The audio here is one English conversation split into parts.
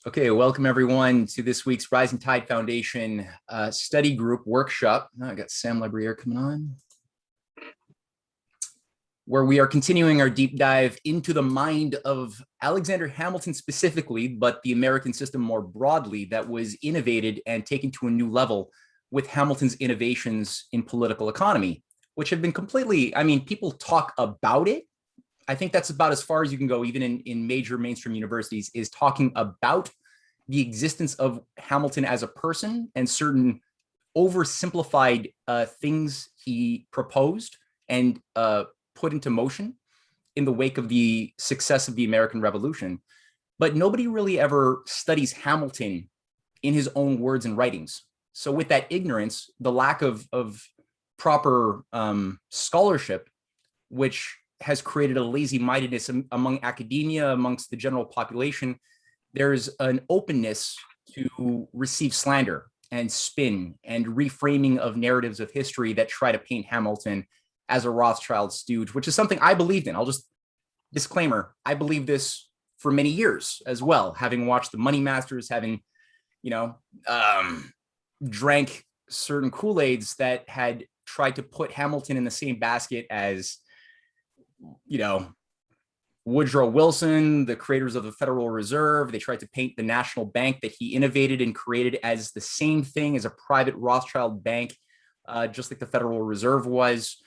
Okay, welcome everyone to this week's Rising Tide Foundation study group workshop. I got Sam Lebriere coming on, where we are continuing our deep dive into the mind of Alexander Hamilton specifically, but the American system more broadly, that was innovated and taken to a new level with Hamilton's innovations in political economy, which have been completely, I mean, people talk about it. I think that's about as far as you can go, even in major mainstream universities, is talking about the existence of Hamilton as a person and certain oversimplified things he proposed and put into motion in the wake of the success of the American Revolution. But nobody really ever studies Hamilton in his own words and writings. So with that ignorance, the lack of proper scholarship, which has created a lazy-mindedness among academia, amongst the general population, there's an openness to receive slander and spin and reframing of narratives of history that try to paint Hamilton as a Rothschild stooge, which is something I believed in. I'll just disclaimer, I believed this for many years as well, having watched the Money Masters, having, drank certain Kool-Aids that had tried to put Hamilton in the same basket as, Woodrow Wilson, the creators of the Federal Reserve. They tried to paint the national bank that he innovated and created as the same thing as a private Rothschild bank, just like the Federal Reserve was,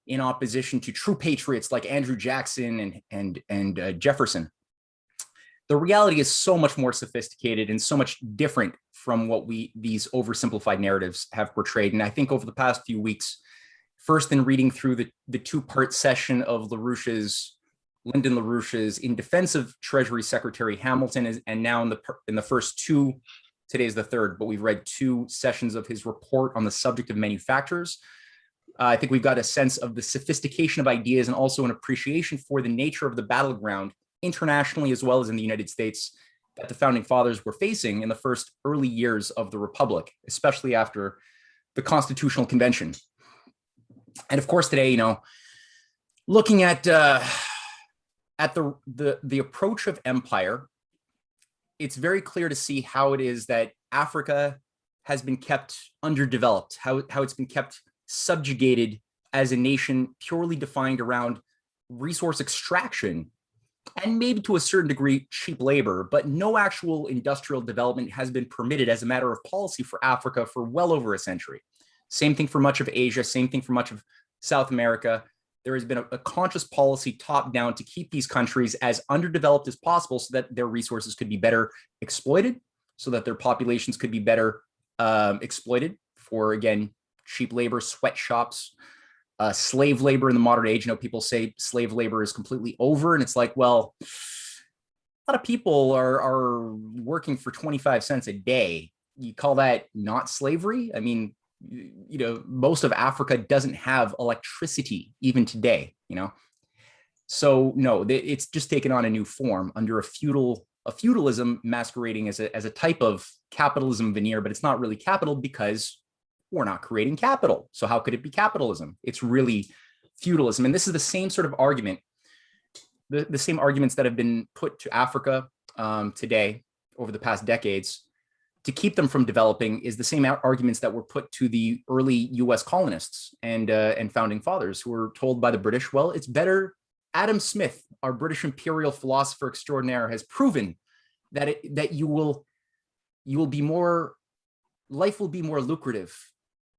in opposition to true patriots like Andrew Jackson and Jefferson. The reality is so much more sophisticated and so much different from what these oversimplified narratives have portrayed. And I think over the past few weeks, first in reading through the two-part session of Lyndon LaRouche's In Defense of Treasury Secretary Hamilton, and now in the first two, today's the third, but we've read two sessions of his report on the subject of manufacturers. I think we've got a sense of the sophistication of ideas and also an appreciation for the nature of the battleground internationally as well as in the United States that the founding fathers were facing in the first early years of the Republic, especially after the Constitutional Convention. And of course, today, looking at the approach of empire, it's very clear to see how it is that Africa has been kept underdeveloped, how it's been kept subjugated as a nation purely defined around resource extraction and maybe to a certain degree cheap labor, but no actual industrial development has been permitted as a matter of policy for Africa for well over a century. Same thing for much of Asia, same thing for much of South America. There has been a conscious policy top down to keep these countries as underdeveloped as possible so that their resources could be better exploited, so that their populations could be better exploited for, again, cheap labor, sweatshops, slave labor in the modern age. People say slave labor is completely over, and it's like, well, a lot of people are working for 25 cents a day. You call that not slavery? I mean, most of Africa doesn't have electricity even today, So no, it's just taken on a new form under a feudalism masquerading as a type of capitalism veneer, but it's not really capital because we're not creating capital. So how could it be capitalism? It's really feudalism. And this is the same sort of argument, the same arguments that have been put to Africa today over the past decades to keep them from developing is the same arguments that were put to the early US colonists and founding fathers who were told by the British, well, it's better. Adam Smith, our British imperial philosopher extraordinaire, has proven that life will be more lucrative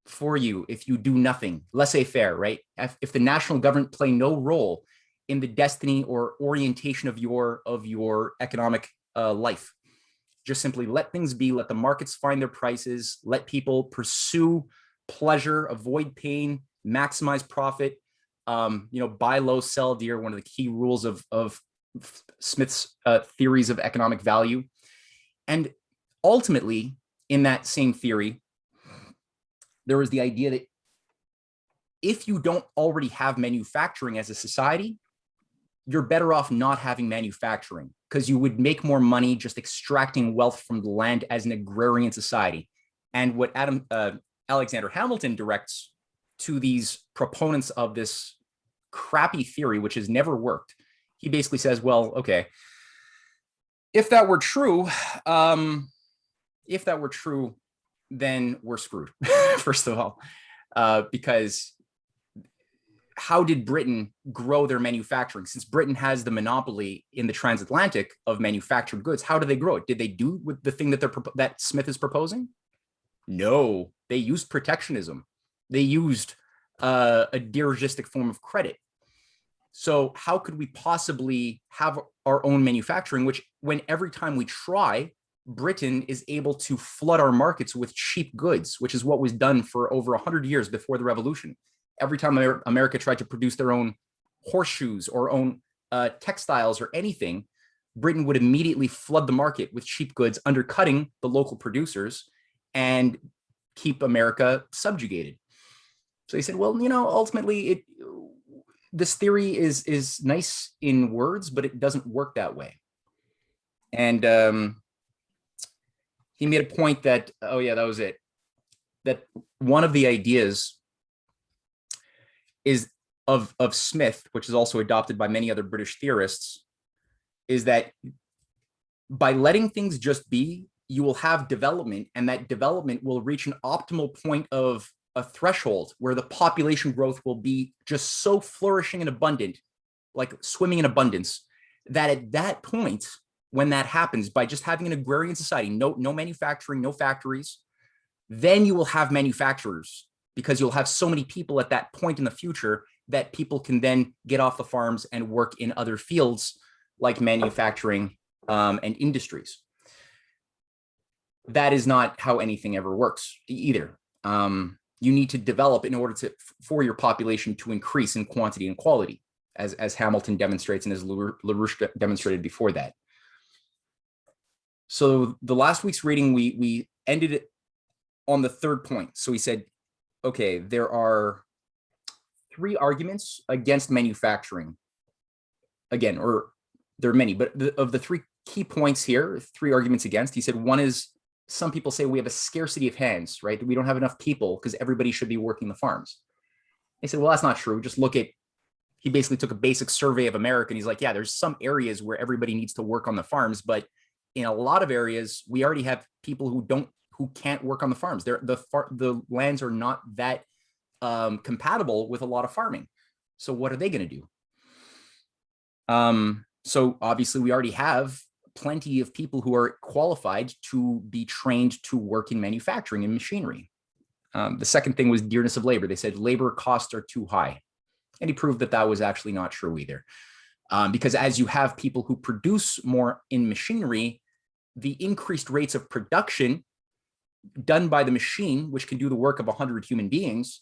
for you if you do nothing. Laissez-faire, right? If the national government play no role in the destiny or orientation of your economic life. Just simply let things be, let the markets find their prices, let people pursue pleasure, avoid pain, maximize profit, buy low, sell dear, one of the key rules of Smith's theories of economic value. And ultimately, in that same theory, there was the idea that if you don't already have manufacturing as a society, you're better off not having manufacturing because you would make more money just extracting wealth from the land as an agrarian society. And what Alexander Hamilton directs to these proponents of this crappy theory, which has never worked, he basically says, well, okay, if that were true, um, if that were true, then we're screwed. First of all, because how did Britain grow their manufacturing? Since Britain has the monopoly in the transatlantic of manufactured goods, how do they grow it? Did they do with the thing that Smith is proposing? No, they used protectionism. They used a dirigistic form of credit. So how could we possibly have our own manufacturing, which when every time we try, Britain is able to flood our markets with cheap goods, which is what was done for over 100 years before the revolution. Every time America tried to produce their own horseshoes or own textiles or anything, Britain would immediately flood the market with cheap goods, undercutting the local producers and keep America subjugated. So he said, well, ultimately this theory is nice in words, but it doesn't work that way. And he made a point that, oh yeah, that was it, that one of the ideas is of Smith, which is also adopted by many other British theorists, is that by letting things just be, you will have development, and that development will reach an optimal point of a threshold where the population growth will be just so flourishing and abundant, like swimming in abundance, that at that point, when that happens, by just having an agrarian society, no manufacturing, no factories, then you will have manufacturers, because you'll have so many people at that point in the future that people can then get off the farms and work in other fields like manufacturing and industries. That is not how anything ever works either. You need to develop in order for your population to increase in quantity and quality, as Hamilton demonstrates and as LaRouche demonstrated before that. So the last week's reading, we ended it on the third point. So he said, okay, there are 3 arguments against manufacturing. Again, or there are many, but of the 3 key points here, 3 arguments against, he said one is, some people say we have a scarcity of hands, right? We don't have enough people because everybody should be working the farms. They said, well, that's not true. Just look at, he basically took a basic survey of America and he's like, yeah, there's some areas where everybody needs to work on the farms, but in a lot of areas, we already have people who can't work on the farms. The lands are not that compatible with a lot of farming. So what are they going to do? So obviously we already have plenty of people who are qualified to be trained to work in manufacturing and machinery. The second thing was dearness of labor. They said labor costs are too high. And he proved that that was actually not true either. Because as you have people who produce more in machinery, the increased rates of production done by the machine, which can do the work of 100 human beings,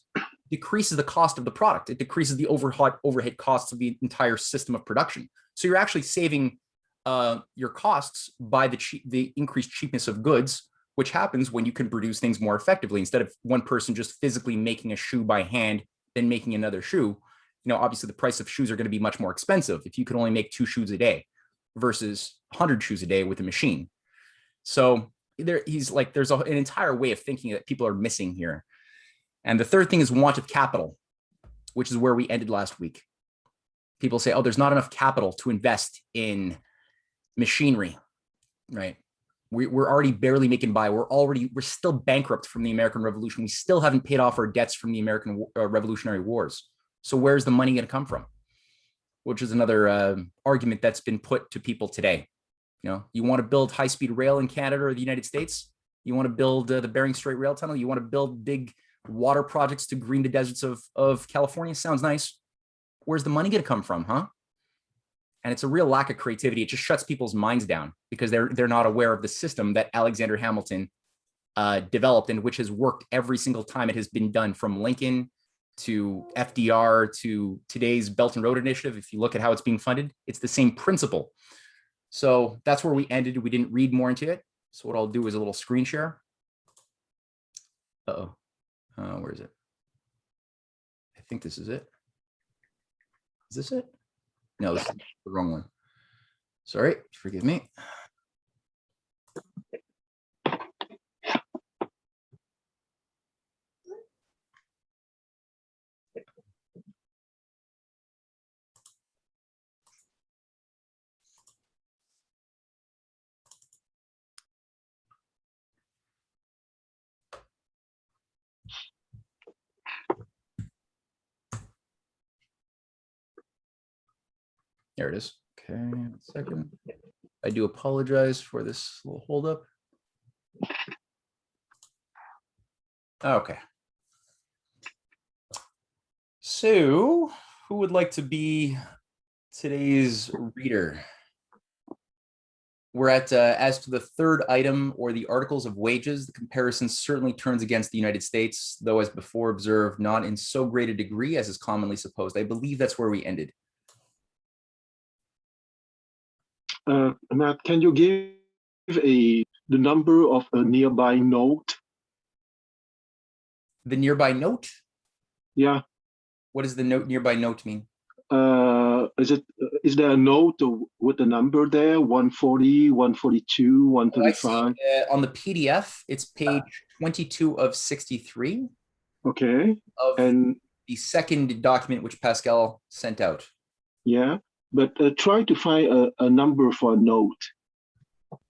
decreases the cost of the product. It decreases the overhead costs of the entire system of production. So you're actually saving your costs by the increased cheapness of goods, which happens when you can produce things more effectively. Instead of one person just physically making a shoe by hand, then making another shoe, obviously the price of shoes are going to be much more expensive if you could only make 2 shoes a day versus 100 shoes a day with a machine. So he's like, there's an entire way of thinking that people are missing here. And the third thing is want of capital, which is where we ended last week. People say, oh, there's not enough capital to invest in machinery, right? We're already barely making by. We're still bankrupt from the American Revolution. We still haven't paid off our debts from the American Revolutionary Wars. So where's the money going to come from? Which is another argument that's been put to people today. You want to build high-speed rail in Canada or the United States? You want to build the Bering Strait Rail Tunnel? You want to build big water projects to green the deserts of California? Sounds nice. Where's the money going to come from, huh? And it's a real lack of creativity. It just shuts people's minds down because they're not aware of the system that Alexander Hamilton developed, and which has worked every single time it has been done, from Lincoln to FDR to today's Belt and Road Initiative. If you look at how it's being funded, it's the same principle. So that's where we ended. We didn't read more into it. So what I'll do is a little screen share. Where is it? I think this is it. Is this it? No, this is the wrong one. Sorry, forgive me. There it is. Okay, 1 second. I do apologize for this little holdup. Okay. So, who would like to be today's reader? We're at, as to the third item, or the articles of wages, the comparison certainly turns against the United States, though as before observed, not in so great a degree as is commonly supposed. I believe that's where we ended. Matt, can you give the number of a nearby node? The nearby note? Yeah. What does the nearby note mean? Is there a node with the number there? 140, 142, 135? On the PDF, it's page 22 of 63. Okay. Of and the second document which Pascal sent out. Yeah, but try to find a number for a node.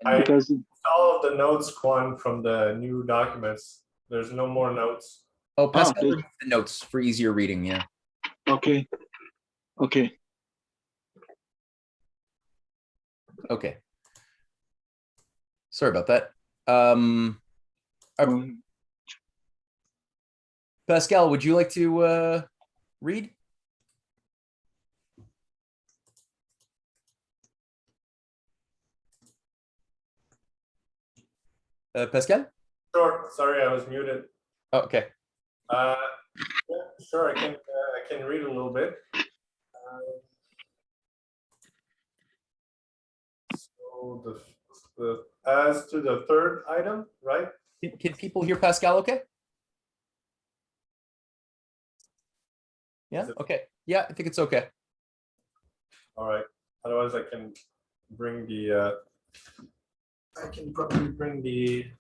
Because all of the notes, Quan, from the new documents. There's no more notes. Oh, Pascal removed the notes for easier reading. Yeah. Okay. Okay. Okay. Sorry about that. Pascal, would you like to read? Pascal? Sure. Sorry, I was muted. Oh, okay. Yeah, sure. I can read a little bit. So the as to the third item, right? Can people hear Pascal? Okay. Yeah. Okay. Yeah, I think it's okay. All right. Otherwise, I can bring the. I can probably bring the.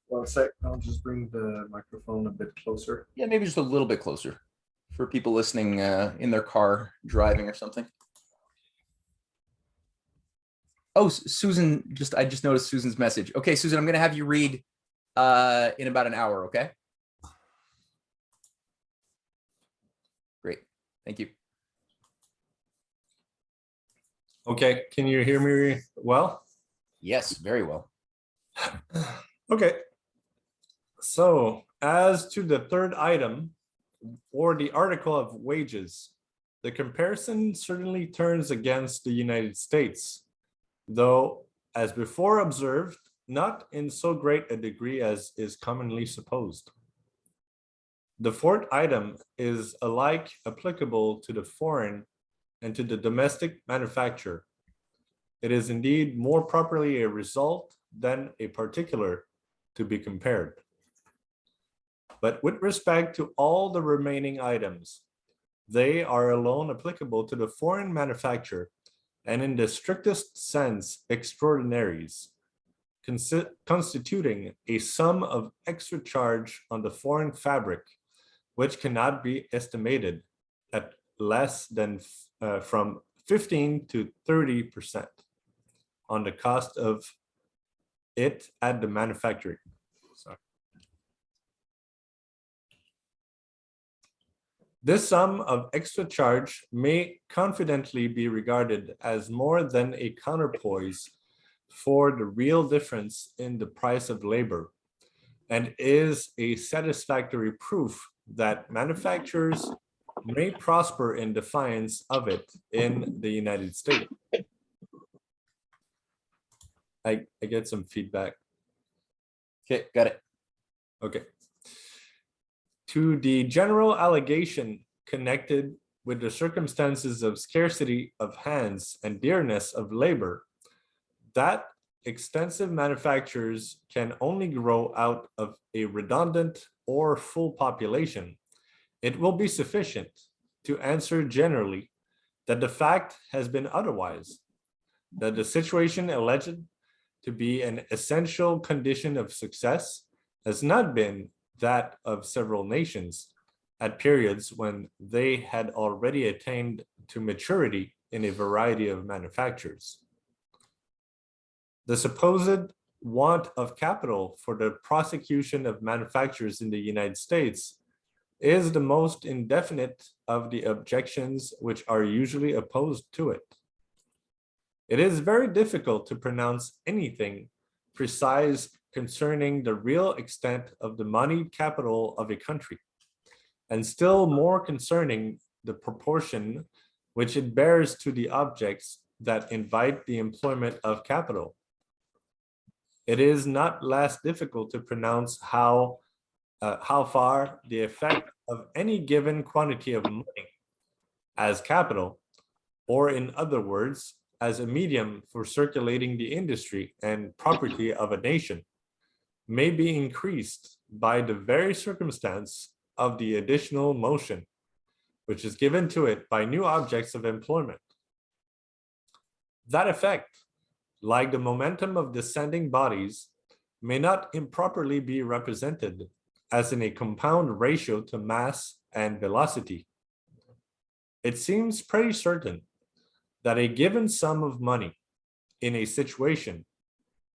1 sec. I'll just bring the microphone a bit closer. Yeah, maybe just a little bit closer for people listening in their car, driving or something. Oh, Susan, I just noticed Susan's message. Okay, Susan, I'm going to have you read in about an hour, okay? Great. Thank you. Okay, can you hear me well? Yes, very well. Okay. So, as to the third item, or the article of wages, the comparison certainly turns against the United States, though, as before observed, not in so great a degree as is commonly supposed. The fourth item is alike applicable to the foreign and to the domestic manufacture. It is indeed more properly a result than a particular to be compared. But with respect to all the remaining items, they are alone applicable to the foreign manufacture, and in the strictest sense, extraordinaries, constituting a sum of extra charge on the foreign fabric, which cannot be estimated at less than from 15 to 30% on the cost of it at the manufacturing. Sorry. This sum of extra charge may confidently be regarded as more than a counterpoise for the real difference in the price of labor, and is a satisfactory proof that manufacturers may prosper in defiance of it in the United States. I get some feedback. Okay, got it. Okay. To the general allegation connected with the circumstances of scarcity of hands and dearness of labor, that extensive manufactures can only grow out of a redundant or full population, it will be sufficient to answer generally that the fact has been otherwise, that the situation alleged to be an essential condition of success has not been that of several nations at periods when they had already attained to maturity in a variety of manufactures. The supposed want of capital for the prosecution of manufactures in the United States is the most indefinite of the objections which are usually opposed to it. It is very difficult to pronounce anything precise concerning the real extent of the moneyed capital of a country, and still more concerning the proportion which it bears to the objects that invite the employment of capital. It is not less difficult to pronounce how far the effect of any given quantity of money as capital, or in other words, as a medium for circulating the industry and property of a nation, may be increased by the very circumstance of the additional motion, which is given to it by new objects of employment. That effect, like the momentum of descending bodies, may not improperly be represented as in a compound ratio to mass and velocity. It seems pretty certain that a given sum of money in a situation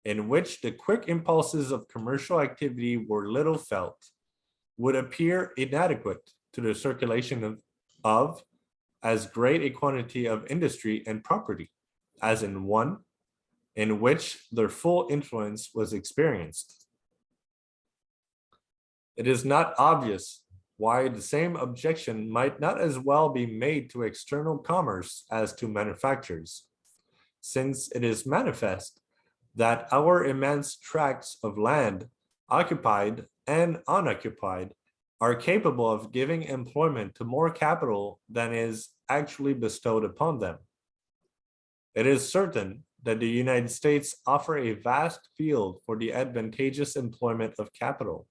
in which the quick impulses of commercial activity were little felt would appear inadequate to the circulation of as great a quantity of industry and property as in one in which their full influence was experienced. It is not obvious why the same objection might not as well be made to external commerce as to manufactures, since it is manifest that our immense tracts of land, occupied and unoccupied, are capable of giving employment to more capital than is actually bestowed upon them. It is certain that the United States offer a vast field for the advantageous employment of capital,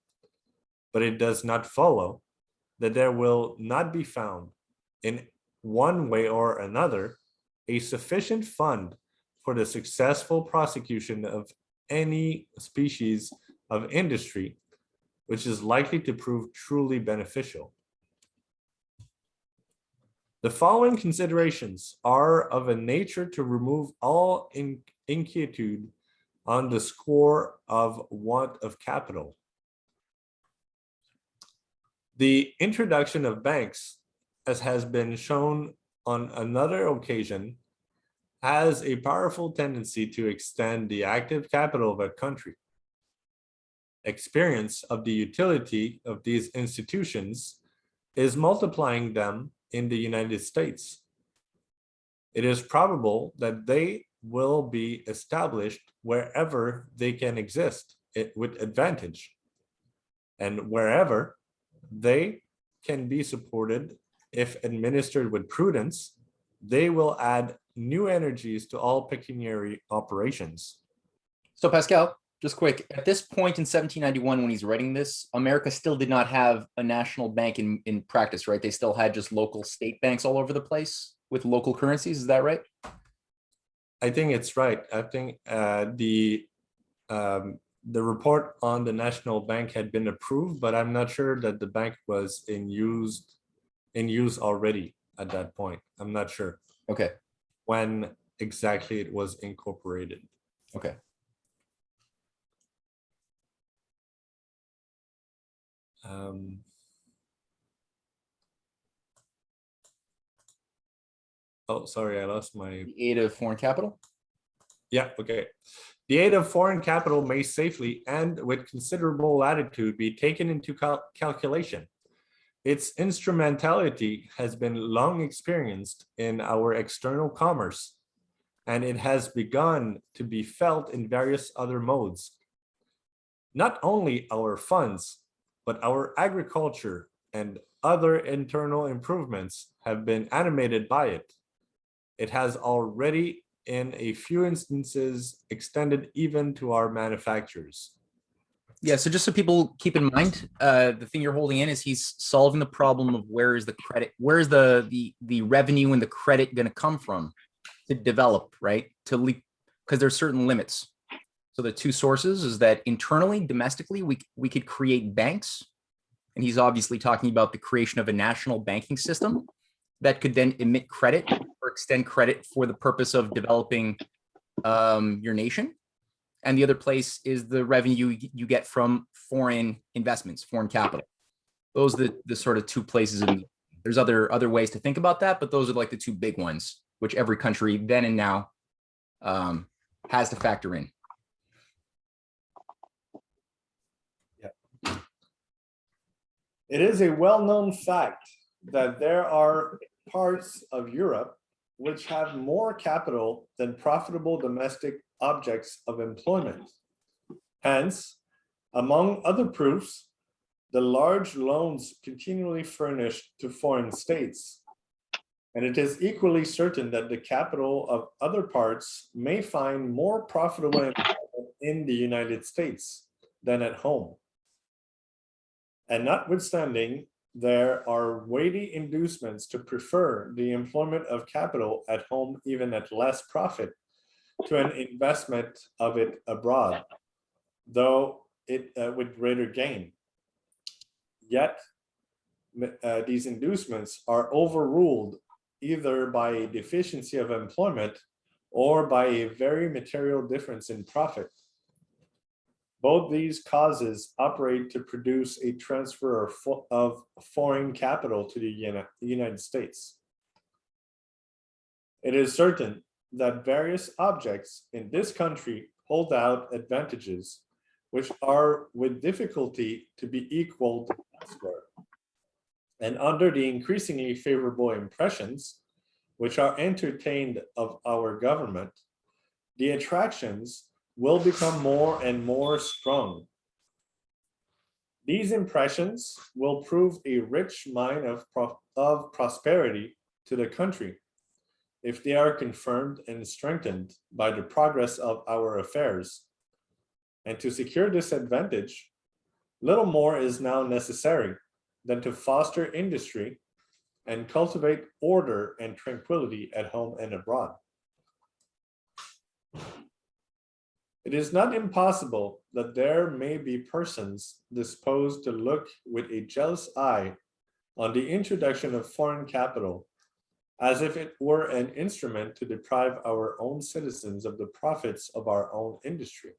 but it does not follow that there will not be found, in one way or another, a sufficient fund for the successful prosecution of any species of industry which is likely to prove truly beneficial. The following considerations are of a nature to remove all inquietude on the score of want of capital. The introduction of banks, as has been shown on another occasion, has a powerful tendency to extend the active capital of a country. Experience of the utility of these institutions is multiplying them in the United States. It is probable that they will be established wherever they can exist with advantage, and wherever they can be supported, if administered with prudence, they will add new energies to all pecuniary operations. So Pascal, just quick, at this point in 1791, when he's writing this, America still did not have a national bank in practice, right? They still had just local state banks all over the place with local currencies. Is that right? I think it's right. I think the report on the national bank had been approved, but I'm not sure that the bank was in use already at that point. I'm not sure. Okay. When exactly it was incorporated. Okay. Oh, sorry, I lost my... The aid of foreign capital? Yeah, okay. The aid of foreign capital may safely and with considerable latitude be taken into calculation. Its instrumentality has been long experienced in our external commerce, and it has begun to be felt in various other modes. Not only our funds, but our agriculture and other internal improvements have been animated by it. It has already, in a few instances, extended even to our manufactures. Yeah, so just so people keep in mind, the thing you're holding in is he's solving the problem of where is the credit, where is the revenue and the credit going to come from to develop, right? Because there's certain limits. So the two sources is that internally, domestically, we could create banks, and he's obviously talking about the creation of a national banking system that could then emit credit or extend credit for the purpose of developing your nation. And the other place is the revenue you get from foreign investments, foreign capital. those are the sort of two places, and there's other ways to think about that, but those are like the two big ones, which every country then and now has to factor in. It is a well-known fact that there are parts of Europe which have more capital than profitable domestic objects of employment. Hence, among other proofs, the large loans continually furnished to foreign states. And it is equally certain that the capital of other parts may find more profitable employment in the United States than at home. And notwithstanding, there are weighty inducements to prefer the employment of capital at home, even at less profit, to an investment of it abroad, though it with greater gain. Yet, these inducements are overruled either by a deficiency of employment or by a very material difference in profit. Both these causes operate to produce a transfer of foreign capital to the United States. It is certain that various objects in this country hold out advantages which are with difficulty to be equaled elsewhere. And under the increasingly favorable impressions which are entertained of our government, the attractions will become more and more strong. These impressions will prove a rich mine of prosperity to the country if they are confirmed and strengthened by the progress of our affairs. And to secure this advantage, little more is now necessary than to foster industry and cultivate order and tranquility at home and abroad. It is not impossible that there may be persons disposed to look with a jealous eye on the introduction of foreign capital, as if it were an instrument to deprive our own citizens of the profits of our own industry.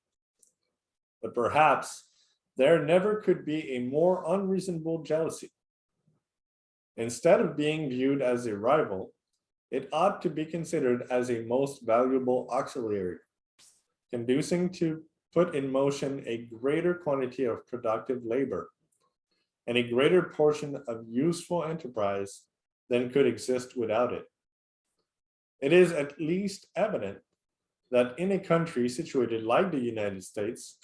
But perhaps there never could be a more unreasonable jealousy. Instead of being viewed as a rival, it ought to be considered as a most valuable auxiliary, conducing to put in motion a greater quantity of productive labor and a greater portion of useful enterprise than could exist without it. It is at least evident that in a country situated like the United States,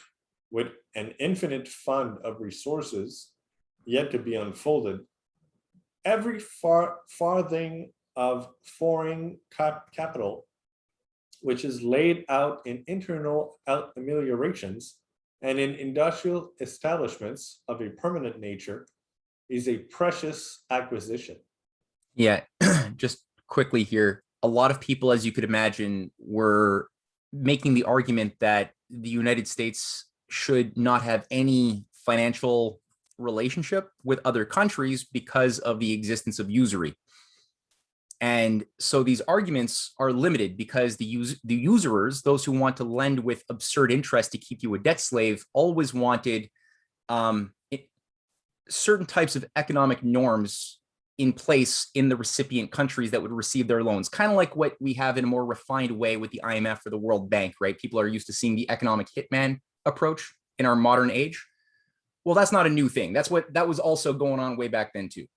with an infinite fund of resources yet to be unfolded, every farthing of foreign capital which is laid out in internal ameliorations and in industrial establishments of a permanent nature, is a precious acquisition. Yeah, just quickly here, a lot of people, as you could imagine, were making the argument that the United States should not have any financial relationship with other countries because of the existence of usury. And so these arguments are limited because the usurers, those who want to lend with absurd interest to keep you a debt slave, always wanted certain types of economic norms in place in the recipient countries that would receive their loans, kind of like what we have in a more refined way with the IMF or the World Bank, right? People are used to seeing the economic hitman approach in our modern age. Well, that's not a new thing. That was also going on way back then too.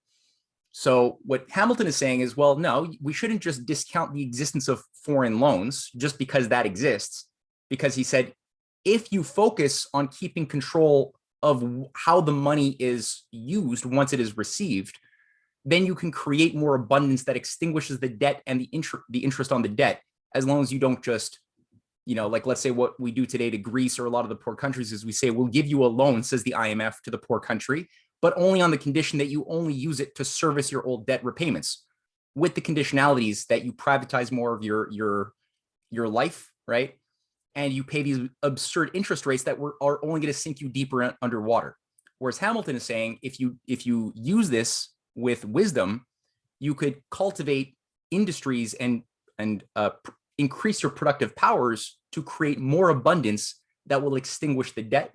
So what Hamilton is saying is, well, no, we shouldn't just discount the existence of foreign loans just because that exists, because he said, if you focus on keeping control of how the money is used once it is received, then you can create more abundance that extinguishes the debt and the interest on the debt, as long as you don't just, like let's say what we do today to Greece or a lot of the poor countries is we say, we'll give you a loan, says the IMF, to the poor country, but only on the condition that you only use it to service your old debt repayments, with the conditionalities that you privatize more of your life, right? And you pay these absurd interest rates that are only going to sink you deeper underwater. Whereas Hamilton is saying, if you use this with wisdom, you could cultivate industries and increase your productive powers to create more abundance that will extinguish the debt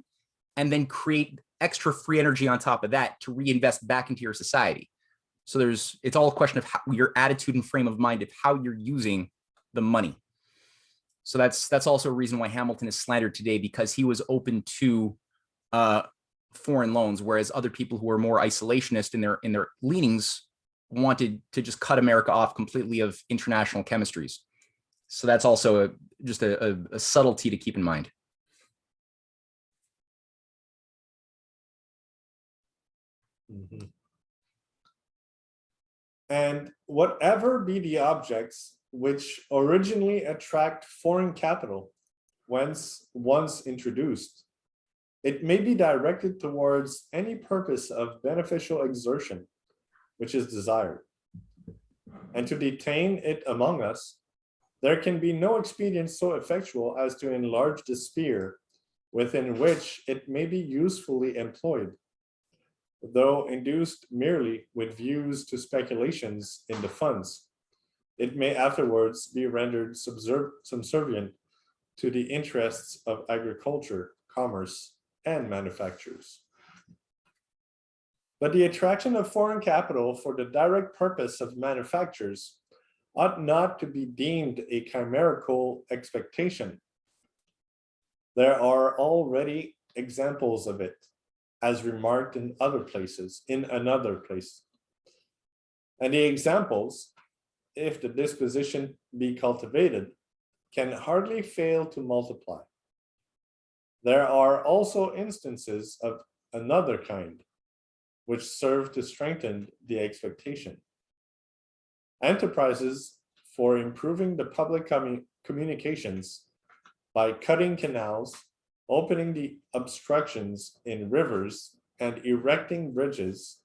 and then create extra free energy on top of that to reinvest back into your society. So it's all a question of your attitude and frame of mind of how you're using the money. So that's also a reason why Hamilton is slandered today, because he was open to foreign loans, whereas other people who are more isolationist in their leanings wanted to just cut America off completely of international chemistries. So that's also just a subtlety to keep in mind. Mhm. And whatever be the objects which originally attract foreign capital, once introduced, it may be directed towards any purpose of beneficial exertion which is desired. And to detain it among us, there can be no expedient so effectual as to enlarge the sphere within which it may be usefully employed, though induced merely with views to speculations in the funds. It may afterwards be rendered subservient to the interests of agriculture, commerce, and manufactures. But the attraction of foreign capital for the direct purpose of manufactures ought not to be deemed a chimerical expectation. There are already examples of it, as remarked in another place. And the examples, if the disposition be cultivated, can hardly fail to multiply. There are also instances of another kind, which serve to strengthen the expectation. Enterprises for improving the public communications by cutting canals, opening the obstructions in rivers, and erecting bridges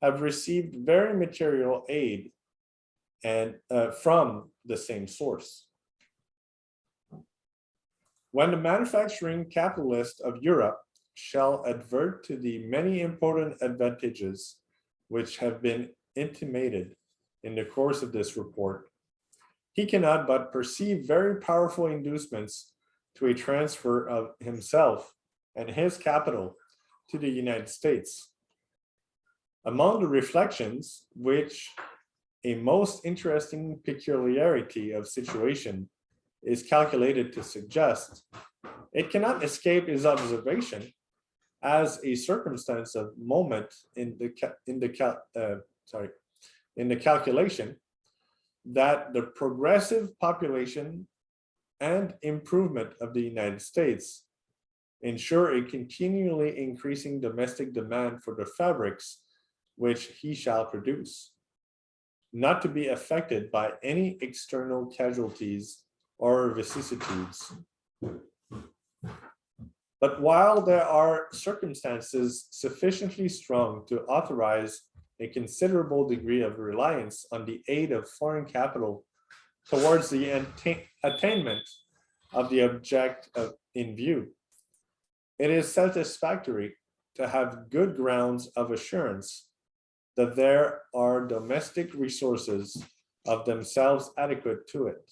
have received very material aid and from the same source. When the manufacturing capitalist of Europe shall advert to the many important advantages which have been intimated in the course of this report, he cannot but perceive very powerful inducements to a transfer of himself and his capital to the United States. Among the reflections which a most interesting peculiarity of situation is calculated to suggest, it cannot escape his observation as a circumstance of moment in the calculation that the progressive population and improvement of the United States ensure a continually increasing domestic demand for the fabrics which he shall produce, not to be affected by any external casualties or vicissitudes. But while there are circumstances sufficiently strong to authorize a considerable degree of reliance on the aid of foreign capital towards the attainment of the object in view, it is satisfactory to have good grounds of assurance that there are domestic resources of themselves adequate to it.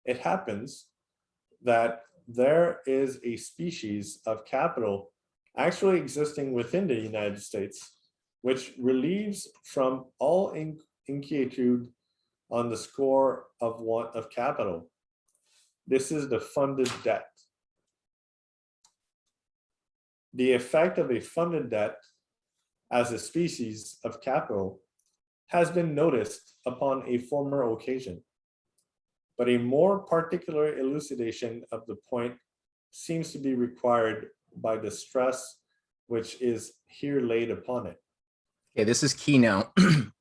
It happens that there is a species of capital actually existing within the United States, which relieves from all inquietude on the score of want of capital. This is the funded debt. The effect of a funded debt as a species of capital has been noticed upon a former occasion, but a more particular elucidation of the point seems to be required by the stress which is here laid upon it. Okay, this is key now,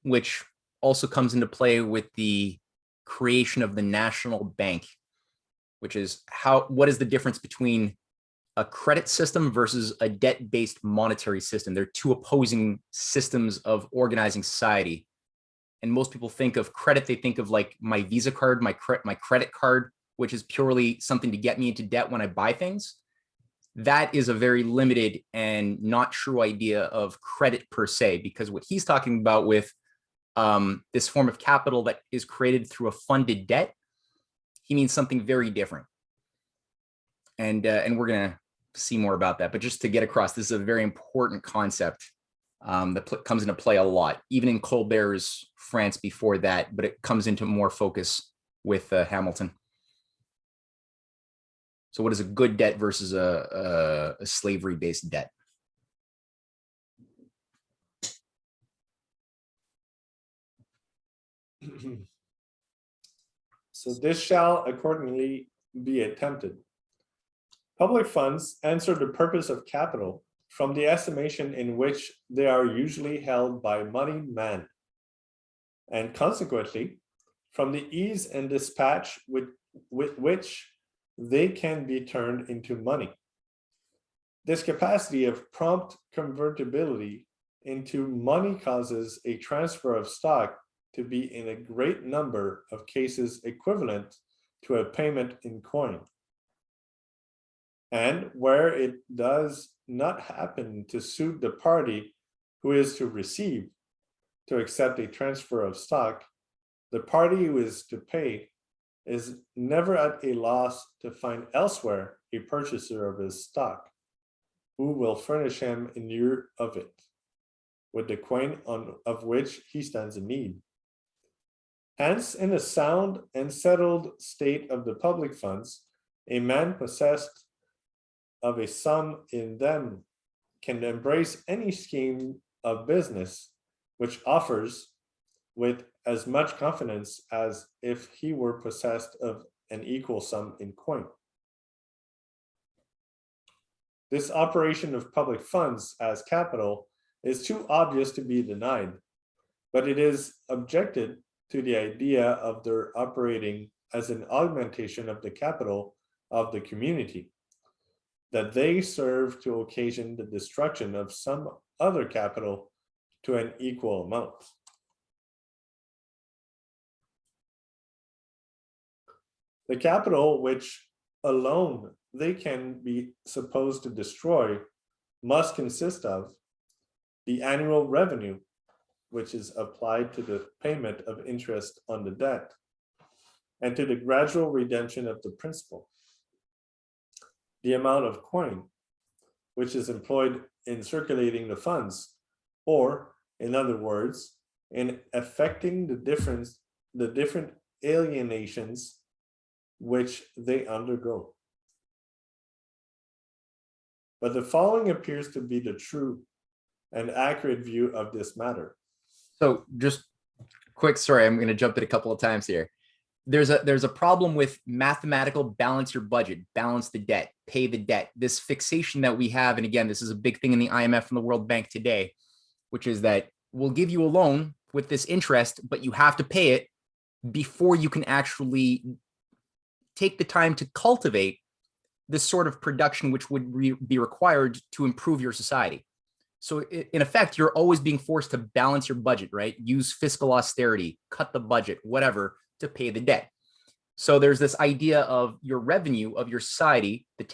which also comes into play with the creation of the national bank, which is what is the difference between a credit system versus a debt-based monetary system. They're two opposing systems of organizing society. And most people think of credit, they think of like my Visa card, my credit card, which is purely something to get me into debt when I buy things. That is a very limited and not true idea of credit per se, because what he's talking about with this form of capital that is created through a funded debt, he means something very different. And we're gonna see more about that. But just to get across, this is a very important concept that comes into play a lot, even in Colbert's France before that, but it comes into more focus with Hamilton. So what is a good debt versus a slavery-based debt? So this shall accordingly be attempted. Public funds answer the purpose of capital from the estimation in which they are usually held by moneyed men, and consequently from the ease and dispatch with which they can be turned into money. This capacity of prompt convertibility into money causes a transfer of stock to be in a great number of cases equivalent to a payment in coin. And where it does not happen to suit the party who is to receive to accept a transfer of stock, the party who is to pay is never at a loss to find elsewhere a purchaser of his stock, who will furnish him in lieu of it, with the coin of which he stands in need. Hence, in a sound and settled state of the public funds, a man possessed of a sum in them can embrace any scheme of business which offers with as much confidence as if he were possessed of an equal sum in coin. This operation of public funds as capital is too obvious to be denied, but it is objected to the idea of their operating as an augmentation of the capital of the community, that they serve to occasion the destruction of some other capital to an equal amount. The capital which alone they can be supposed to destroy must consist of the annual revenue, which is applied to the payment of interest on the debt and to the gradual redemption of the principal, the amount of coin which is employed in circulating the funds, or in other words, in effecting the different alienations which they undergo. But the following appears to be the true and accurate view of this matter. So just quick, sorry, I'm going to jump in a couple of times here. There's a problem with mathematical balance your budget, balance the debt, pay the debt. This fixation that we have, and again, this is a big thing in the IMF and the World Bank today, which is that we'll give you a loan with this interest, but you have to pay it before you can actually take the time to cultivate this sort of production which would be required to improve your society. So in effect, you're always being forced to balance your budget, right? Use fiscal austerity, cut the budget, whatever, to pay the debt. So there's this idea of your revenue of your society, the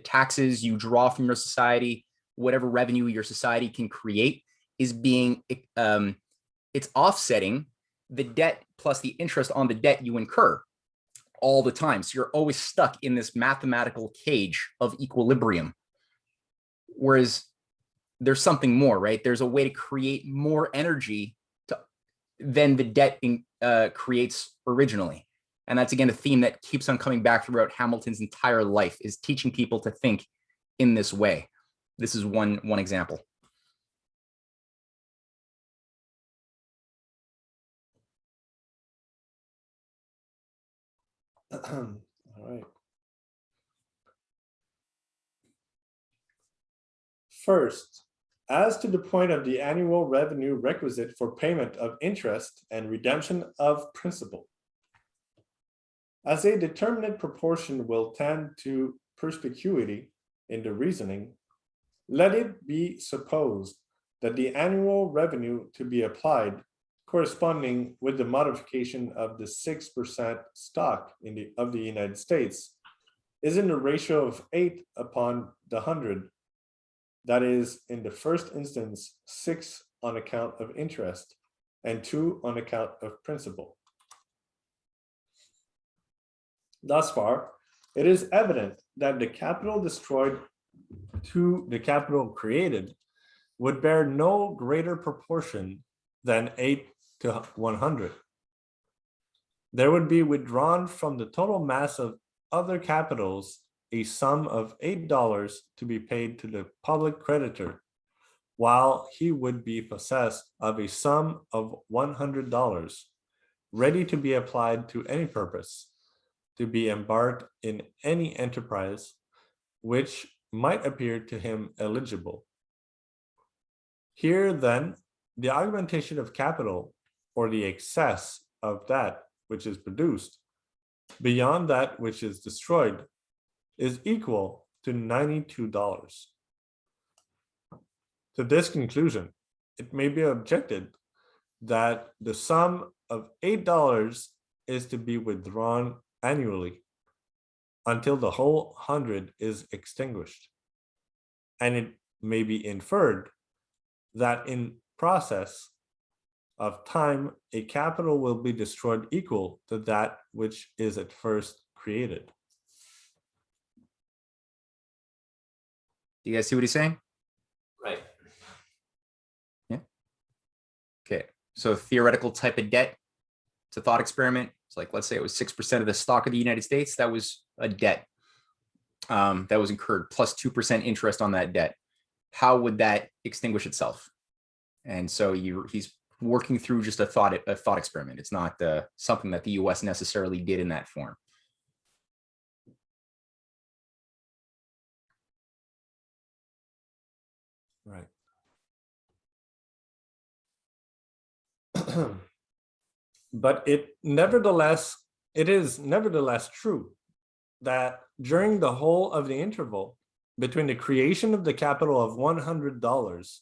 taxes you draw from your society, whatever revenue your society can create is being, it's offsetting the debt plus the interest on the debt you incur all the time. So you're always stuck in this mathematical cage of equilibrium. Whereas there's something more, right? There's a way to create more energy than the debt creates originally. And that's, again, a theme that keeps on coming back throughout Hamilton's entire life, is teaching people to think in this way. This is one example. All right. First, as to the point of the annual revenue requisite for payment of interest and redemption of principal, as a determinate proportion will tend to perspicuity in the reasoning, let it be supposed that the annual revenue to be applied, corresponding with the modification of the 6% stock of the United States, is in the ratio of 8 upon the 100. That is, in the first instance, 6 on account of interest and 2 on account of principal. Thus far, it is evident that the capital destroyed to the capital created would bear no greater proportion than 8 to 100. There would be withdrawn from the total mass of other capitals a sum of $8 to be paid to the public creditor, while he would be possessed of a sum of $100 ready to be applied to any purpose, to be embarked in any enterprise which might appear to him eligible. Here, then, the augmentation of capital, or the excess of that which is produced, beyond that which is destroyed, is equal to $92. To this conclusion, it may be objected that the sum of $8 is to be withdrawn annually until the whole 100 is extinguished. And it may be inferred that in process of time, a capital will be destroyed equal to that which is at first created. Do you guys see what he's saying? Right. Okay, so theoretical type of debt, it's a thought experiment. It's like, let's say it was 6% of the stock of the United States. That was a debt that was incurred plus 2% interest on that debt. How would that extinguish itself? And so he's working through just a thought experiment. It's not something that the US necessarily did in that form. Right. But it is nevertheless true that during the whole of the interval between the creation of the capital of $100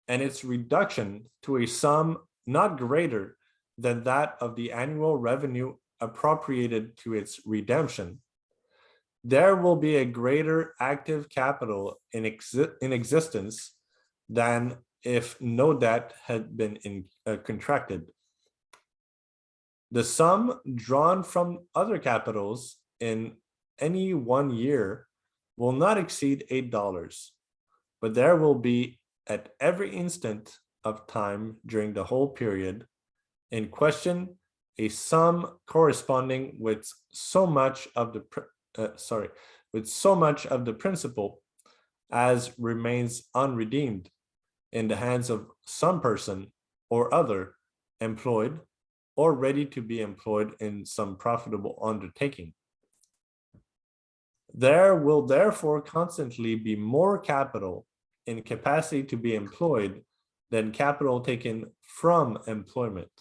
and its reduction to a sum not greater than that of the annual revenue appropriated to its redemption, there will be a greater active capital in existence than if no debt had been contracted. The sum drawn from other capitals in any 1 year will not exceed $8, but there will be at every instant of time during the whole period in question a sum corresponding with so much of the principal as remains unredeemed in the hands of some person or other employed or ready to be employed in some profitable undertaking. There will therefore constantly be more capital in capacity to be employed than capital taken from employment.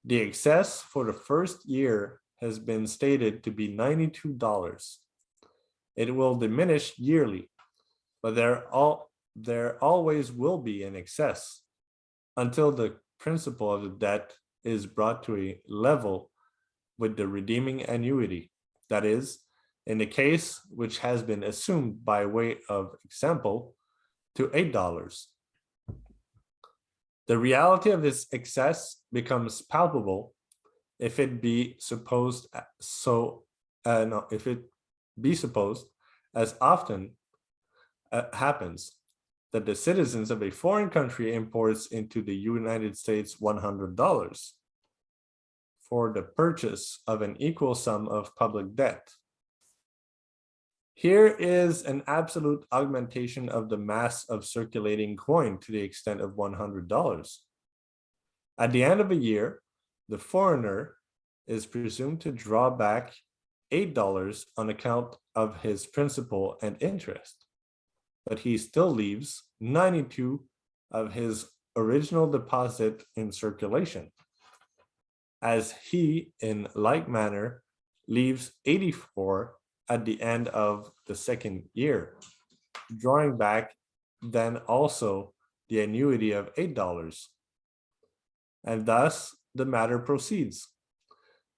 The excess for the first year has been stated to be $92. It will diminish yearly, but there always will be an excess until the principal of the debt is brought to a level with the redeeming annuity. That is, in the case which has been assumed by way of example, to $8. The reality of this excess becomes palpable if it be supposed as often happens that the citizens of a foreign country imports into the United States $100 for the purchase of an equal sum of public debt. Here is an absolute augmentation of the mass of circulating coin to the extent of $100. At the end of a year, the foreigner is presumed to draw back $8 on account of his principal and interest, but he still leaves 92 of his original deposit in circulation, as he, in like manner, leaves 84 at the end of the second year, drawing back then also the annuity of $8. And thus the matter proceeds.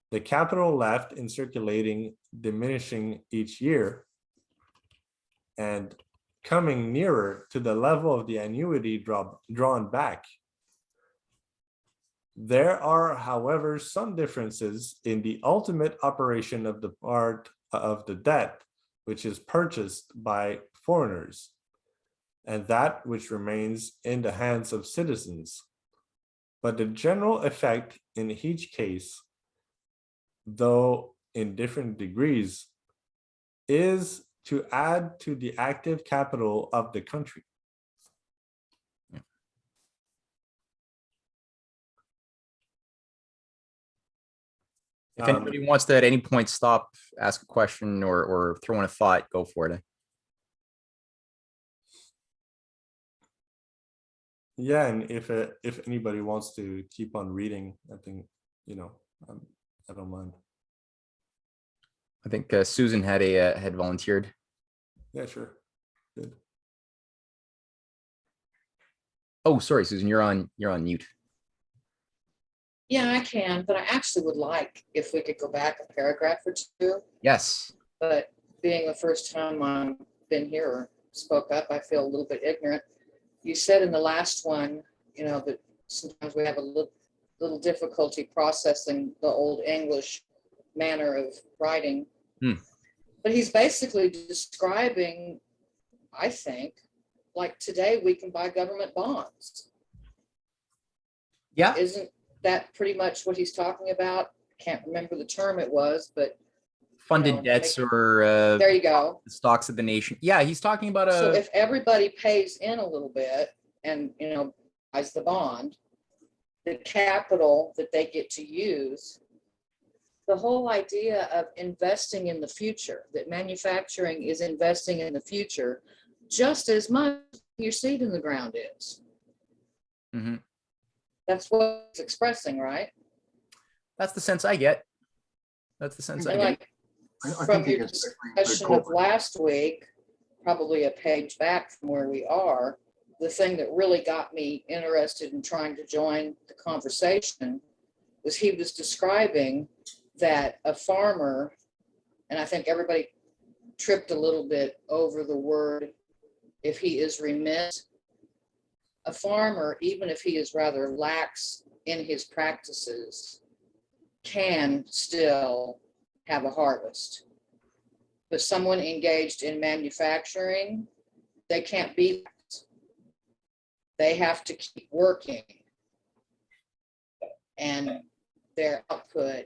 The capital left in circulating diminishing each year and coming nearer to the level of the annuity drawn back. There are, however, some differences in the ultimate operation of the part of the debt which is purchased by foreigners, and that which remains in the hands of citizens. But the general effect in each case, though in different degrees, is to add to the active capital of the country. If anybody wants to at any point stop, ask a question, or throw in a thought, go for it. Yeah, and if anybody wants to keep on reading, I think, I don't mind. I think Susan had volunteered. Yeah, sure. Good. Oh, sorry, Susan, you're on mute. Yeah, I can, but I actually would like if we could go back a paragraph or two. Yes. But being the first time I've been here or spoke up, I feel a little bit ignorant. You said in the last one, that sometimes we have a little difficulty processing the old English manner of writing. But he's basically describing, I think, like today we can buy government bonds. Yeah. Isn't that pretty much what he's talking about? Can't remember the term it was, but Funded debts or there you go. the stocks of the nation. Yeah, he's talking about So if everybody pays in a little bit and buys the bond, the capital that they get to use, the whole idea of investing in the future, that manufacturing is investing in the future just as much as your seed in the ground is. Mm-hmm. That's what it's expressing, right? That's the sense I get. That's the sense I get. Like from your discussion of last week, probably a page back from where we are, the thing that really got me interested in trying to join the conversation was he was describing that a farmer, and I think everybody tripped a little bit over the word, if he is remiss, a farmer, even if he is rather lax in his practices, can still have a harvest. But someone engaged in manufacturing, they can't be that. They have to keep working. And their output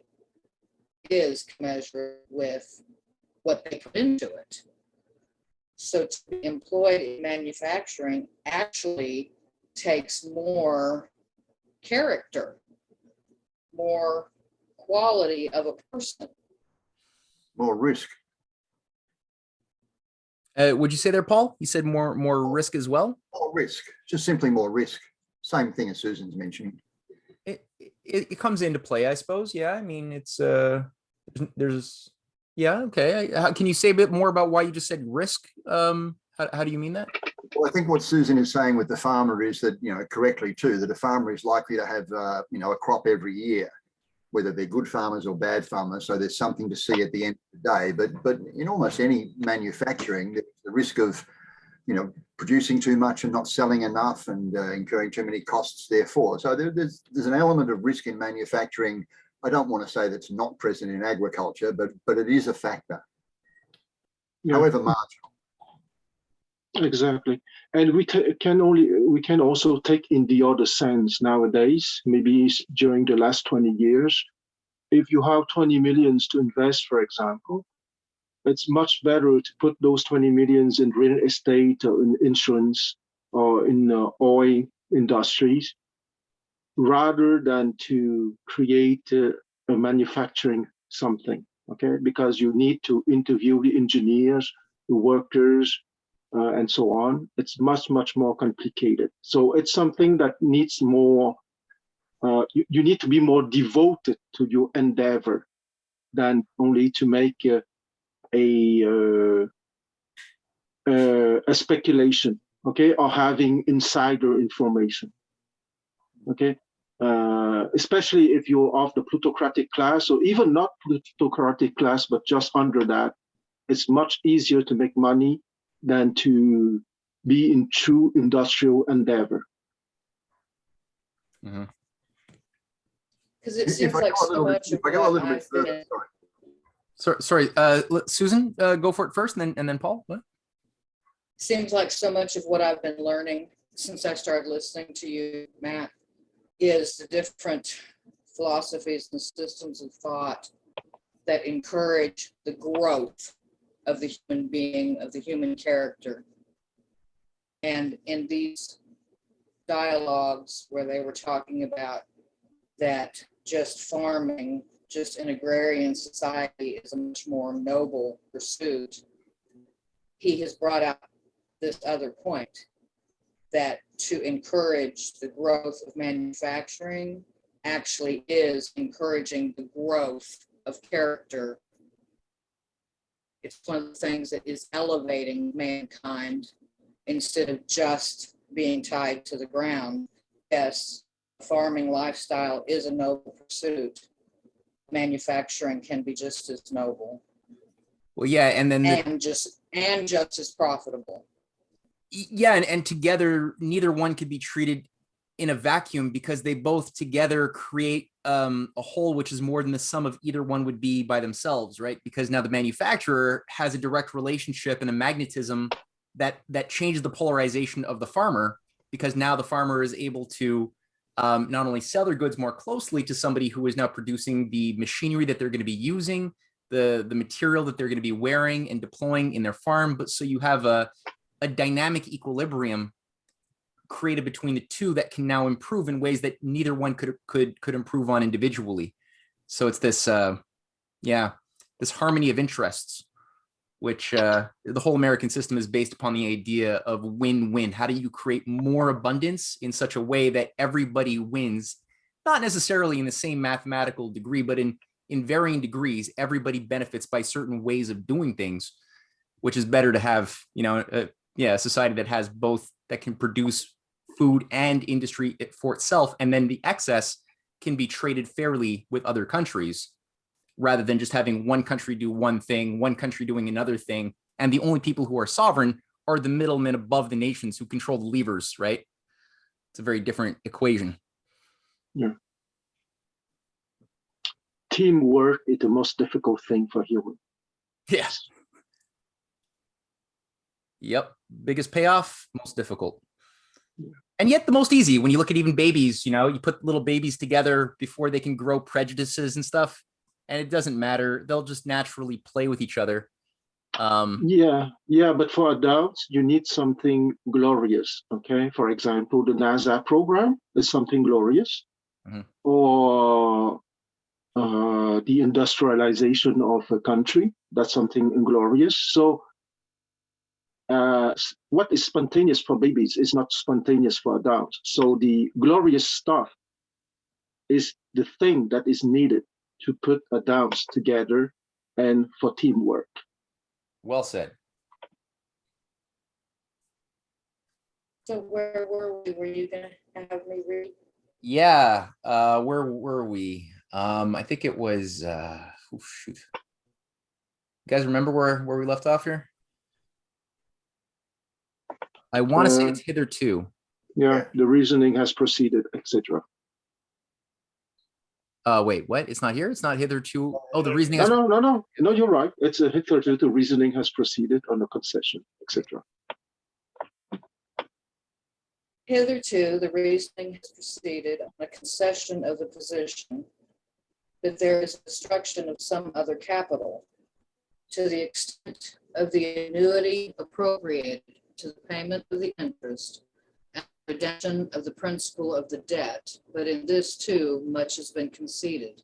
is commensurate with what they put into it. So to be employed in manufacturing actually takes more character, more quality of a person. More risk. Would you say there, Paul? You said more risk as well? More risk. Just simply more risk. Same thing as Susan's mentioning. It comes into play, I suppose. Yeah, I mean, it's there's yeah, okay. Can you say a bit more about why you just said risk? How do you mean that? Well, I think what Susan is saying with the farmer is that, correctly too, that a farmer is likely to have, a crop every year, whether they're good farmers or bad farmers. So there's something to see at the end of the day. But in almost any manufacturing, there's the risk of, producing too much and not selling enough and incurring too many costs therefore. So there's an element of risk in manufacturing. I don't want to say that's not present in agriculture, but it is a factor, however marginal. Exactly. And we can also take in the other sense nowadays, maybe during the last 20 years, if you have 20 millions to invest, for example, it's much better to put those 20 millions in real estate or in insurance or in oil industries rather than to create a manufacturing something, okay? Because you need to interview the engineers, the workers, and so on. It's much, much more complicated. So it's something that needs more, you need to be more devoted to your endeavor than only to make a speculation, okay, or having insider information, okay? Especially if you're of the plutocratic class, or even not plutocratic class, but just under that, it's much easier to make money than to be in true industrial endeavor. Because it seems like so much of what I've been Sorry, Susan, go for it first, and then Paul. What? Seems like so much of what I've been learning since I started listening to you, Matt, is the different philosophies and systems of thought that encourage the growth of the human being, of the human character. And in these dialogues where they were talking about that just farming, just an agrarian society is a much more noble pursuit, he has brought out this other point, that to encourage the growth of manufacturing actually is encouraging the growth of character. It's one of the things that is elevating mankind instead of just being tied to the ground. Yes, farming lifestyle is a noble pursuit. Manufacturing can be just as noble. Well, yeah, and then and just as profitable. Yeah, and together, neither one could be treated in a vacuum because they both together create a whole which is more than the sum of either one would be by themselves, right? Because now the manufacturer has a direct relationship and a magnetism that changes the polarization of the farmer, because now the farmer is able to not only sell their goods more closely to somebody who is now producing the machinery that they're going to be using, the material that they're going to be wearing and deploying in their farm, but so you have a dynamic equilibrium created between the two that can now improve in ways that neither one could improve on individually. So it's this this harmony of interests, which the whole American system is based upon the idea of win-win. How do you create more abundance in such a way that everybody wins, not necessarily in the same mathematical degree, but in varying degrees, everybody benefits by certain ways of doing things, which is better to have, a society that has both, that can produce food and industry for itself, and then the excess can be traded fairly with other countries, rather than just having one country do one thing, one country doing another thing, and the only people who are sovereign are the middlemen above the nations who control the levers, right? It's a very different equation. Yeah. Teamwork is the most difficult thing for human. Yes. Yep. Biggest payoff, most difficult. Yeah. And yet the most easy. When you look at even babies, you put little babies together before they can grow prejudices and stuff, and it doesn't matter. They'll just naturally play with each other. But for adults, you need something glorious. Okay. For example, the NASA program is something glorious, or the industrialization of a country, that's something glorious. So what is spontaneous for babies is not spontaneous for adults. So the glorious stuff is the thing that is needed to put adults together and for teamwork. Well said. So where were we? Were you going to have me read? Yeah. Where were we? I think it was, shoot. You guys remember where we left off here? I want to say it's hitherto. Yeah, the reasoning has proceeded, etc. Wait, what? It's not here? It's not hitherto. Oh, the reasoning. No, you're right. It's a hitherto. The reasoning has proceeded on the concession, etc. Hitherto, the reasoning has proceeded on a concession of the position that there is destruction of some other capital to the extent of the annuity appropriated to the payment of the interest and redemption of the principal of the debt, but in this too, much has been conceded.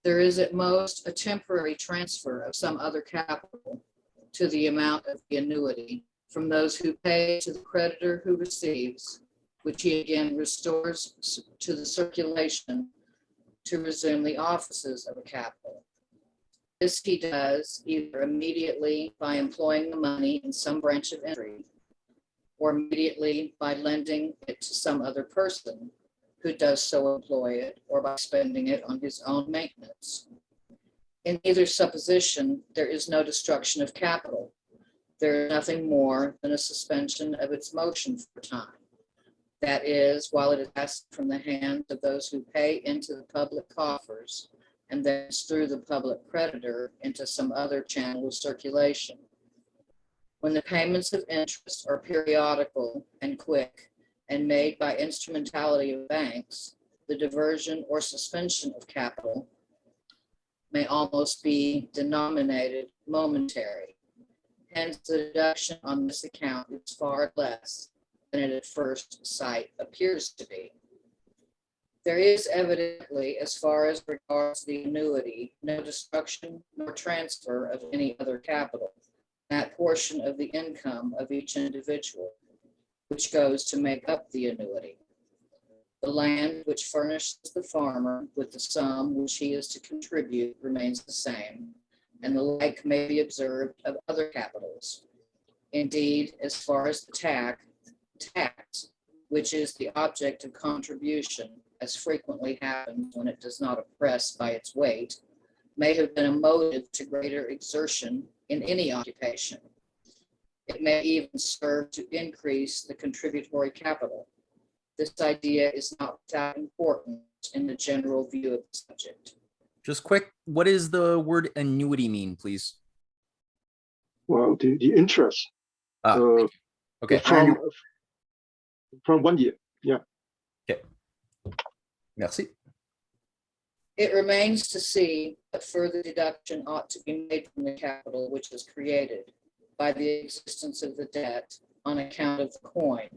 There is at most a temporary transfer of some other capital to the amount of the annuity from those who pay to the creditor who receives, which he again restores to the circulation to resume the offices of a capital. This he does either immediately by employing the money in some branch of industry, or immediately by lending it to some other person who does so employ it, or by spending it on his own maintenance. In either supposition, there is no destruction of capital. There is nothing more than a suspension of its motion for time. That is, while it is passed from the hands of those who pay into the public coffers and then through the public creditor into some other channel of circulation. When the payments of interest are periodical and quick and made by instrumentality of banks, the diversion or suspension of capital may almost be denominated momentary. Hence, the deduction on this account is far less than it at first sight appears to be. There is evidently, as far as regards the annuity, no destruction nor transfer of any other capital, that portion of the income of each individual, which goes to make up the annuity. The land which furnishes the farmer with the sum which he is to contribute remains the same, and the like may be observed of other capitals. Indeed, as far as the tax, which is the object of contribution, as frequently happens when it does not oppress by its weight, may have been a motive to greater exertion in any occupation. It may even serve to increase the contributory capital. This idea is not without importance in the general view of the subject. Just quick, what does the word annuity mean, please? Well, the interest Okay. from 1 year. Yeah. Okay. Merci. It remains to see what further deduction ought to be made from the capital which is created by the existence of the debt on account of the coin,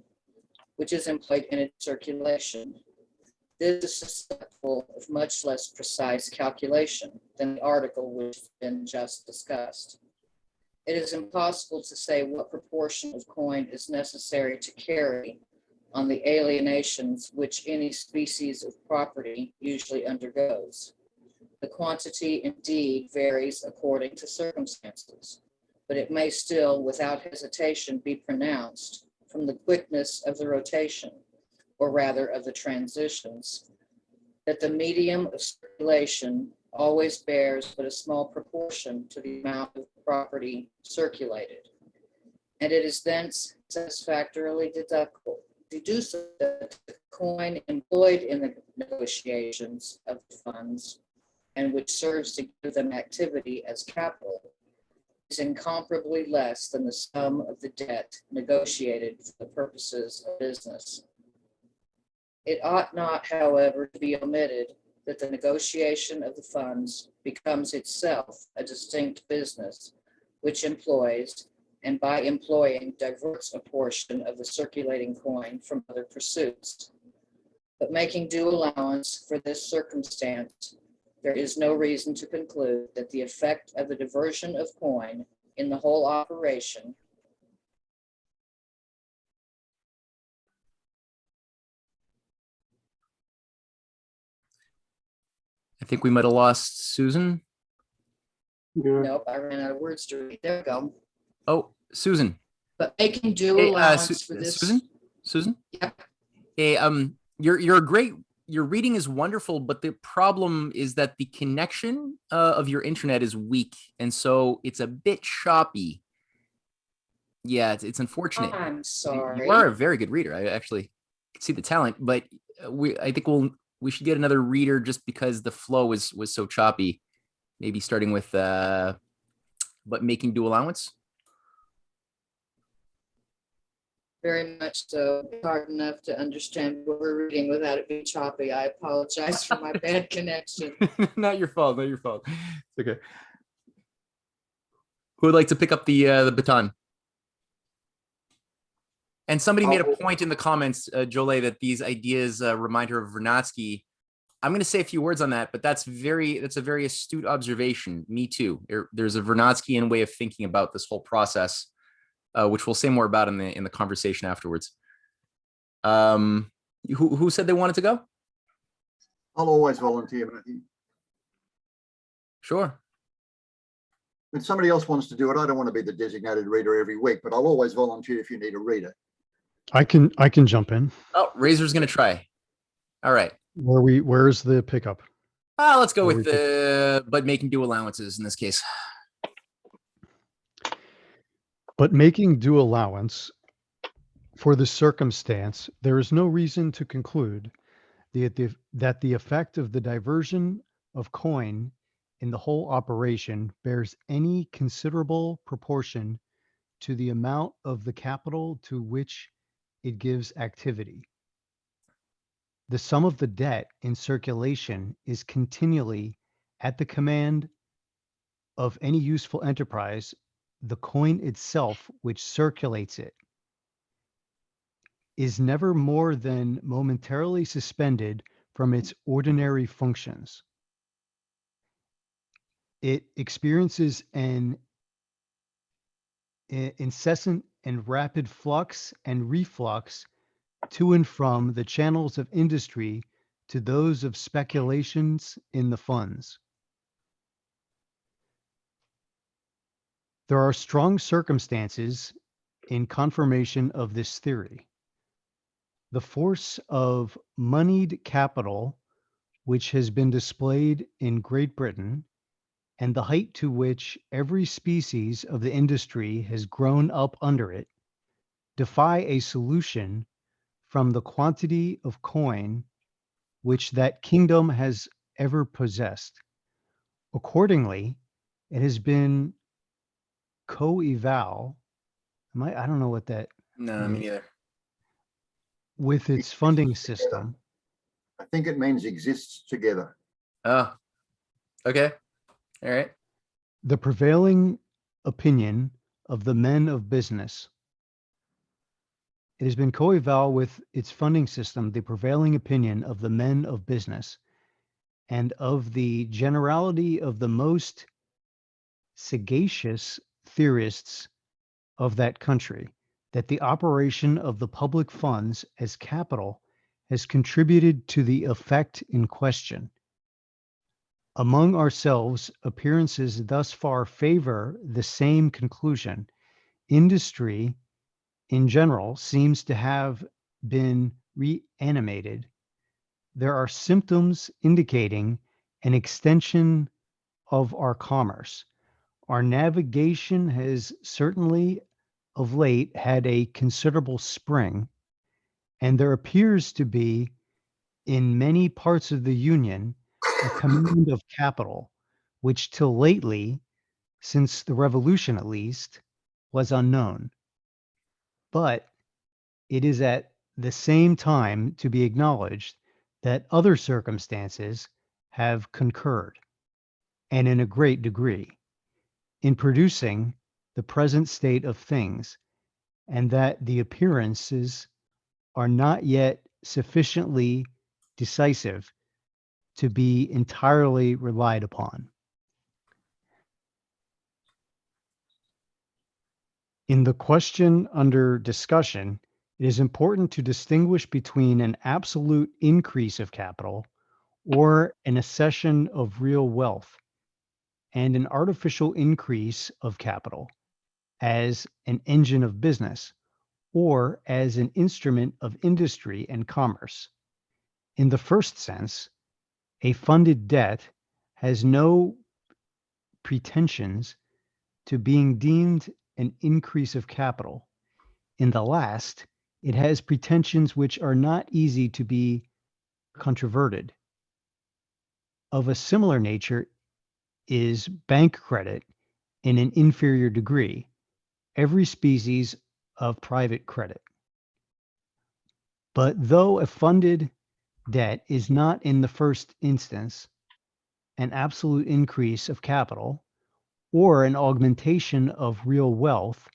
which is employed in its circulation. This is susceptible of much less precise calculation than the article which has been just discussed. It is impossible to say what proportion of coin is necessary to carry on the alienations which any species of property usually undergoes. The quantity indeed varies according to circumstances, but it may still without hesitation be pronounced from the quickness of the rotation, or rather of the transitions, that the medium of circulation always bears but a small proportion to the amount of property circulated. And it is thence satisfactorily deducible that the coin employed in the negotiations of the funds, and which serves to give them activity as capital, is incomparably less than the sum of the debt negotiated for the purposes of business. It ought not, however, to be omitted that the negotiation of the funds becomes itself a distinct business, which employs, and by employing diverts a portion of the circulating coin from other pursuits. But making due allowance for this circumstance, there is no reason to conclude that the effect of the diversion of coin in the whole operation I think we might have lost Susan. Yeah. Nope, I ran out of words to read. There we go. Oh, Susan. But making due Hey, allowance for this. Susan. Yep. Hey, you're great. Your reading is wonderful, but the problem is that the connection of your internet is weak, and so it's a bit choppy. Yeah, it's unfortunate. I'm sorry. You are a very good reader. I actually see the talent, but I think we should get another reader just because the flow was so choppy. Maybe starting with but making due allowance. Very much so. Hard enough to understand what we're reading without it being choppy. I apologize for my bad connection. Not your fault. Not your fault. It's okay. Who would like to pick up the baton? And somebody made a point in the comments, Jolie, that these ideas remind her of Vernadsky. I'm going to say a few words on that, but that's a very astute observation. Me too. There's a Vernadskyan way of thinking about this whole process, which we'll say more about in the conversation afterwards. Who said they wanted to go? I'll always volunteer, Matthew. Sure. When somebody else wants to do it, I don't want to be the designated reader every week, but I'll always volunteer if you need a reader. I can jump in. Oh, Razor's going to try. All right. Where's the pickup? Let's go with but making due allowances in this case. But making due allowance for the circumstance, there is no reason to conclude that the effect of the diversion of coin in the whole operation bears any considerable proportion to the amount of the capital to which it gives activity. The sum of the debt in circulation is continually at the command of any useful enterprise. The coin itself, which circulates it, is never more than momentarily suspended from its ordinary functions. It experiences an incessant and rapid flux and reflux to and from the channels of industry to those of speculations in the funds. There are strong circumstances in confirmation of this theory. The force of moneyed capital, which has been displayed in Great Britain, and the height to which every species of the industry has grown up under it, defy a solution from the quantity of coin which that kingdom has ever possessed. Accordingly, it has been coeval. I don't know what that No, me means. neither. With its funding system. I think it means exists together. Oh, okay. All right. The prevailing opinion of the men of business. It has been coeval with its funding system, the prevailing opinion of the men of business, and of the generality of the most sagacious theorists of that country, that the operation of the public funds as capital has contributed to the effect in question. Among ourselves, appearances thus far favor the same conclusion. Industry in general seems to have been reanimated. There are symptoms indicating an extension of our commerce. Our navigation has certainly of late had a considerable spring, and there appears to be in many parts of the Union a command of capital, which till lately, since the Revolution at least, was unknown. But it is at the same time to be acknowledged that other circumstances have concurred, and in a great degree, in producing the present state of things, and that the appearances are not yet sufficiently decisive to be entirely relied upon. In the question under discussion, it is important to distinguish between an absolute increase of capital or an accession of real wealth and an artificial increase of capital as an engine of business or as an instrument of industry and commerce. In the first sense, a funded debt has no pretensions to being deemed an increase of capital. In the last, it has pretensions which are not easy to be controverted. Of a similar nature is bank credit in an inferior degree, every species of private credit. But though a funded debt is not in the first instance an absolute increase of capital or an augmentation of real wealth,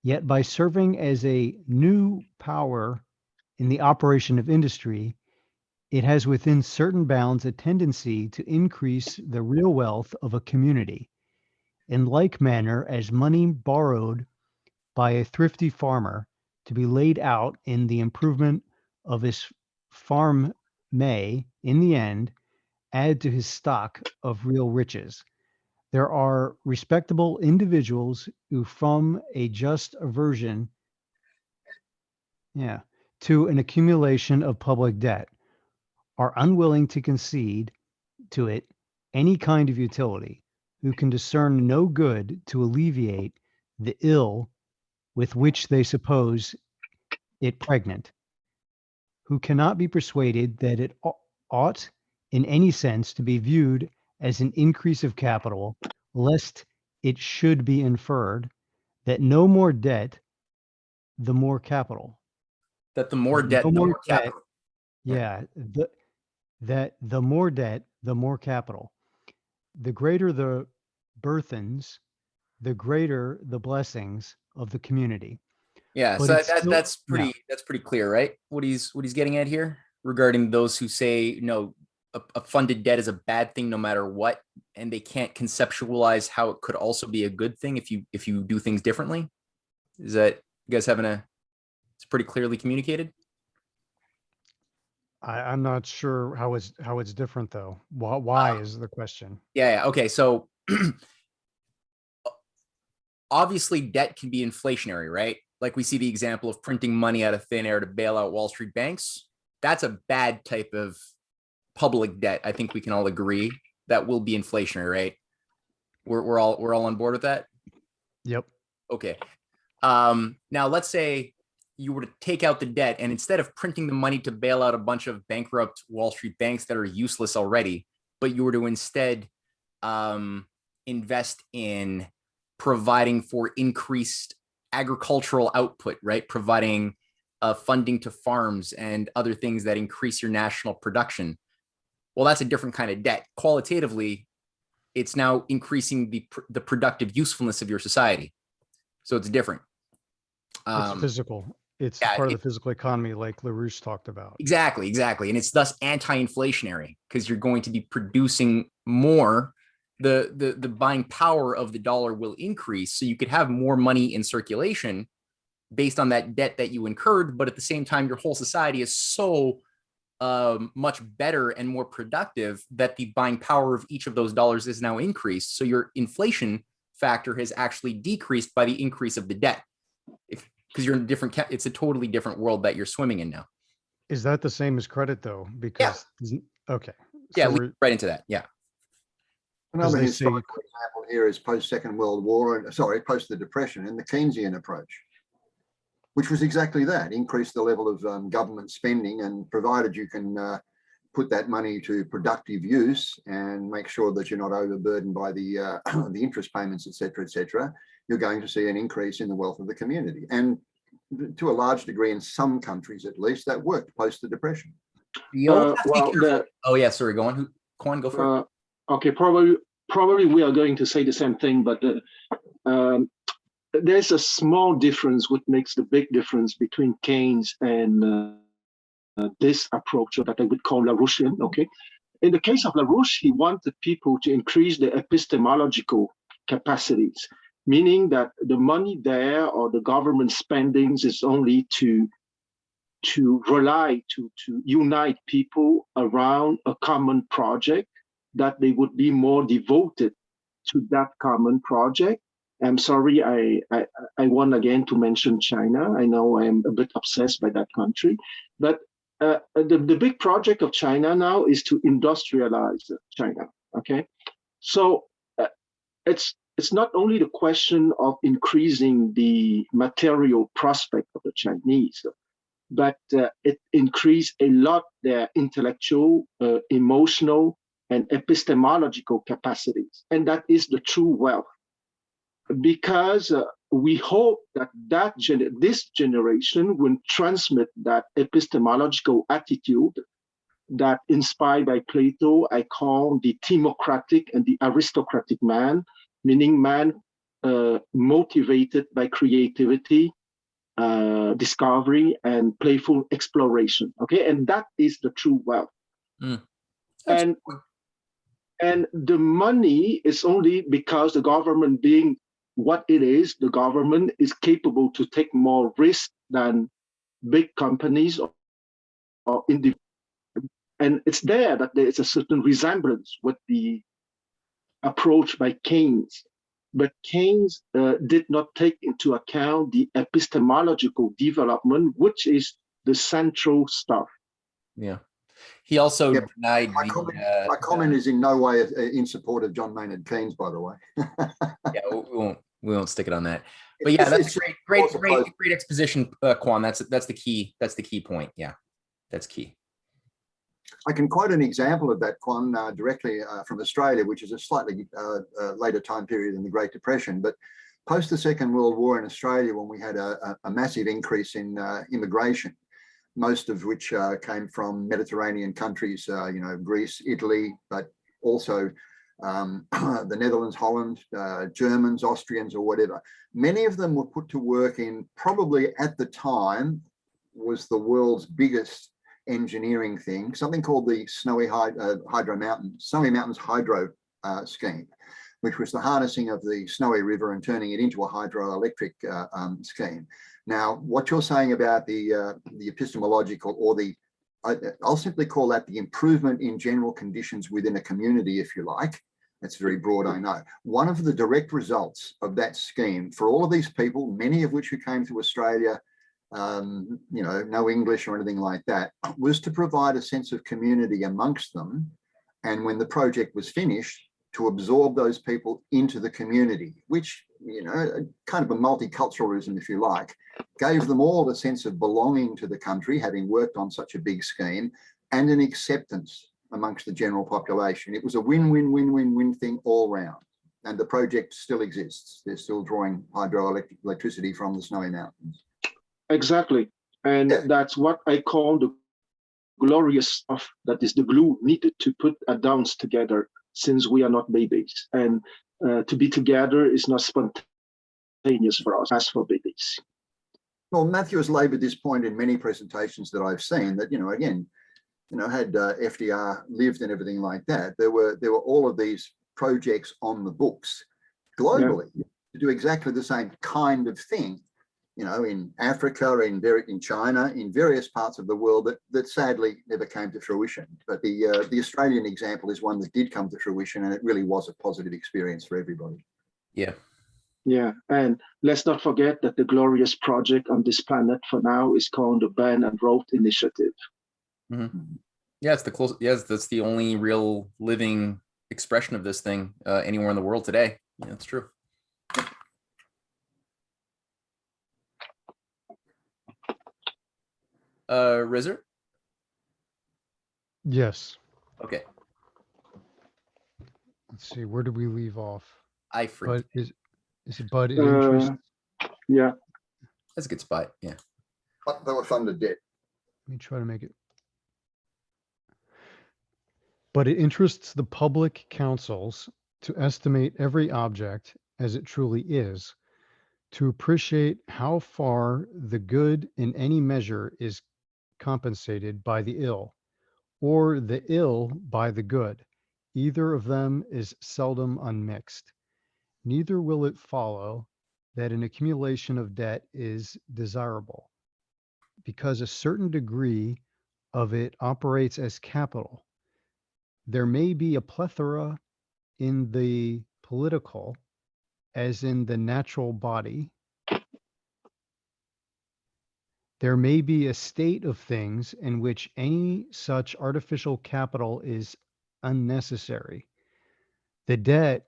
yet by serving as a new power in the operation of industry, it has within certain bounds a tendency to increase the real wealth of a community. In like manner as money borrowed by a thrifty farmer to be laid out in the improvement of his farm may, in the end, add to his stock of real riches. There are respectable individuals who, from a just aversion, to an accumulation of public debt, are unwilling to concede to it any kind of utility, who can discern no good to alleviate the ill with which they suppose it pregnant, who cannot be persuaded that it ought in any sense to be viewed as an increase of capital, lest it should be inferred that no more debt, the more capital. That the more That debt, no the more more debt, capital. yeah, that the more debt, the more capital. The greater the burthens, the greater the blessings of the community. Yeah, But so it's still, that's yeah, pretty clear, right? What he's getting at here regarding those who say no, a funded debt is a bad thing no matter what, and they can't conceptualize how it could also be a good thing if you do things differently. Is that you guys having a? It's pretty clearly communicated. I'm not sure how it's different though. Why is the question? Yeah. Okay. So obviously, debt can be inflationary, right? Like we see the example of printing money out of thin air to bail out Wall Street banks. That's a bad type of public debt. I think we can all agree that will be inflationary, right? We're all on board with that. Yep. Okay. Now let's say you were to take out the debt, and instead of printing the money to bail out a bunch of bankrupt Wall Street banks that are useless already, but you were to instead invest in providing for increased agricultural output, right? Providing funding to farms and other things that increase your national production. Well, that's a different kind of debt. Qualitatively, it's now increasing the productive usefulness of your society. So it's different. It's physical. It's Yeah, part of the physical economy like LaRouche talked about. exactly. And it's thus anti-inflationary because you're going to be producing more. The buying power of the dollar will increase. So you could have more money in circulation based on that debt that you incurred. But at the same time, your whole society is so much better and more productive that the buying power of each of those dollars is now increased. So your inflation factor has actually decreased by the increase of the debt. Because you're in a different, it's a totally different world that you're swimming in now. Is that the same as credit though? Because okay. Yeah, So we're, right into that. Yeah. Another they say- historical example here is post-Second World War, post the Depression and the Keynesian approach, which was exactly that: increase the level of government spending, and provided you can put that money to productive use and make sure that you're not overburdened by the the interest payments, etc., you're going to see an increase in the wealth of the community. And to a large degree, in some countries at least, that worked post the Depression. Oh yeah, sorry, go on. Quan, go for it. Okay, probably we are going to say the same thing, but there's a small difference which makes the big difference between Keynes and this approach that I would call LaRouchian. Okay, in the case of LaRouche, he wanted people to increase their epistemological capacities, meaning that the money there or the government spendings is only to unite people around a common project, that they would be more devoted to that common project. I'm sorry, I want again to mention China. I know I'm a bit obsessed by that country, but the big project of China now is to industrialize China. Okay, so it's not only the question of increasing the material prospect of the Chinese, but it increased a lot their intellectual, emotional, and epistemological capacities, and that is the true wealth. Because we hope that this generation will transmit that epistemological attitude that, inspired by Plato, I call the democratic and the aristocratic man, meaning man motivated by creativity, discovery, and playful exploration. Okay, and that is the true wealth. And the money is only because the government, being what it is, the government is capable to take more risk than big companies or individuals. And it's there that there is a certain resemblance with the approach by Keynes. But Keynes did not take into account the epistemological development, which is the central stuff. Yeah. He also denied my comment is in no way in support of John Maynard Keynes, by the way. Yeah, we won't stick it on that. But yeah, that's great exposition, Quan. That's the key point. Yeah, that's key. I can quote an example of that, Quan, directly from Australia, which is a slightly later time period than the Great Depression. But post the Second World War in Australia, when we had a massive increase in immigration, most of which came from Mediterranean countries, Greece, Italy, but also the Netherlands, Holland, Germans, Austrians, or whatever. Many of them were put to work in probably at the time was the world's biggest engineering thing, something called the Snowy Mountains Hydro Scheme, which was the harnessing of the Snowy River and turning it into a hydroelectric scheme. Now, what you're saying about the epistemological or I'll simply call that the improvement in general conditions within a community, if you like. That's very broad, I know. One of the direct results of that scheme for all of these people, many of which who came to Australia, no English or anything like that, was to provide a sense of community amongst them. And when the project was finished, to absorb those people into the community, which, kind of a multiculturalism, if you like, gave them all a sense of belonging to the country, having worked on such a big scheme, and an acceptance amongst the general population. It was a win-win-win-win-win thing all round. And the project still exists. They're still drawing hydroelectricity from the Snowy Mountains. Exactly. And that's what I call the glorious stuff that is the glue needed to put a dance together, since we are not babies. And to be together is not spontaneous for us as for babies. Well, Matthew has laboured this point in many presentations that I've seen that, had FDR lived and everything like that, there were all of these projects on the books globally to do exactly the same kind of thing, in Africa, in China, in various parts of the world that sadly never came to fruition. But the Australian example is one that did come to fruition, and it really was a positive experience for everybody. Yeah. Yeah, and let's not forget that the glorious project on this planet for now is called the Band and Road Initiative. Mm-hmm. Yeah, it's the close. Yes, that's the only real living expression of this thing anywhere in the world today. Yeah, that's true. Rizzer? Yes. Okay. Let's see. Where did we leave off? I forget. But is it Bud interest? Yeah. That's a good spot. Yeah. But they were funded debt. Let me try to make it. But it interests the public councils to estimate every object as it truly is, to appreciate how far the good in any measure is compensated by the ill, or the ill by the good. Either of them is seldom unmixed. Neither will it follow that an accumulation of debt is desirable, because a certain degree of it operates as capital. There may be a plethora in the political as in the natural body. There may be a state of things in which any such artificial capital is unnecessary. The debt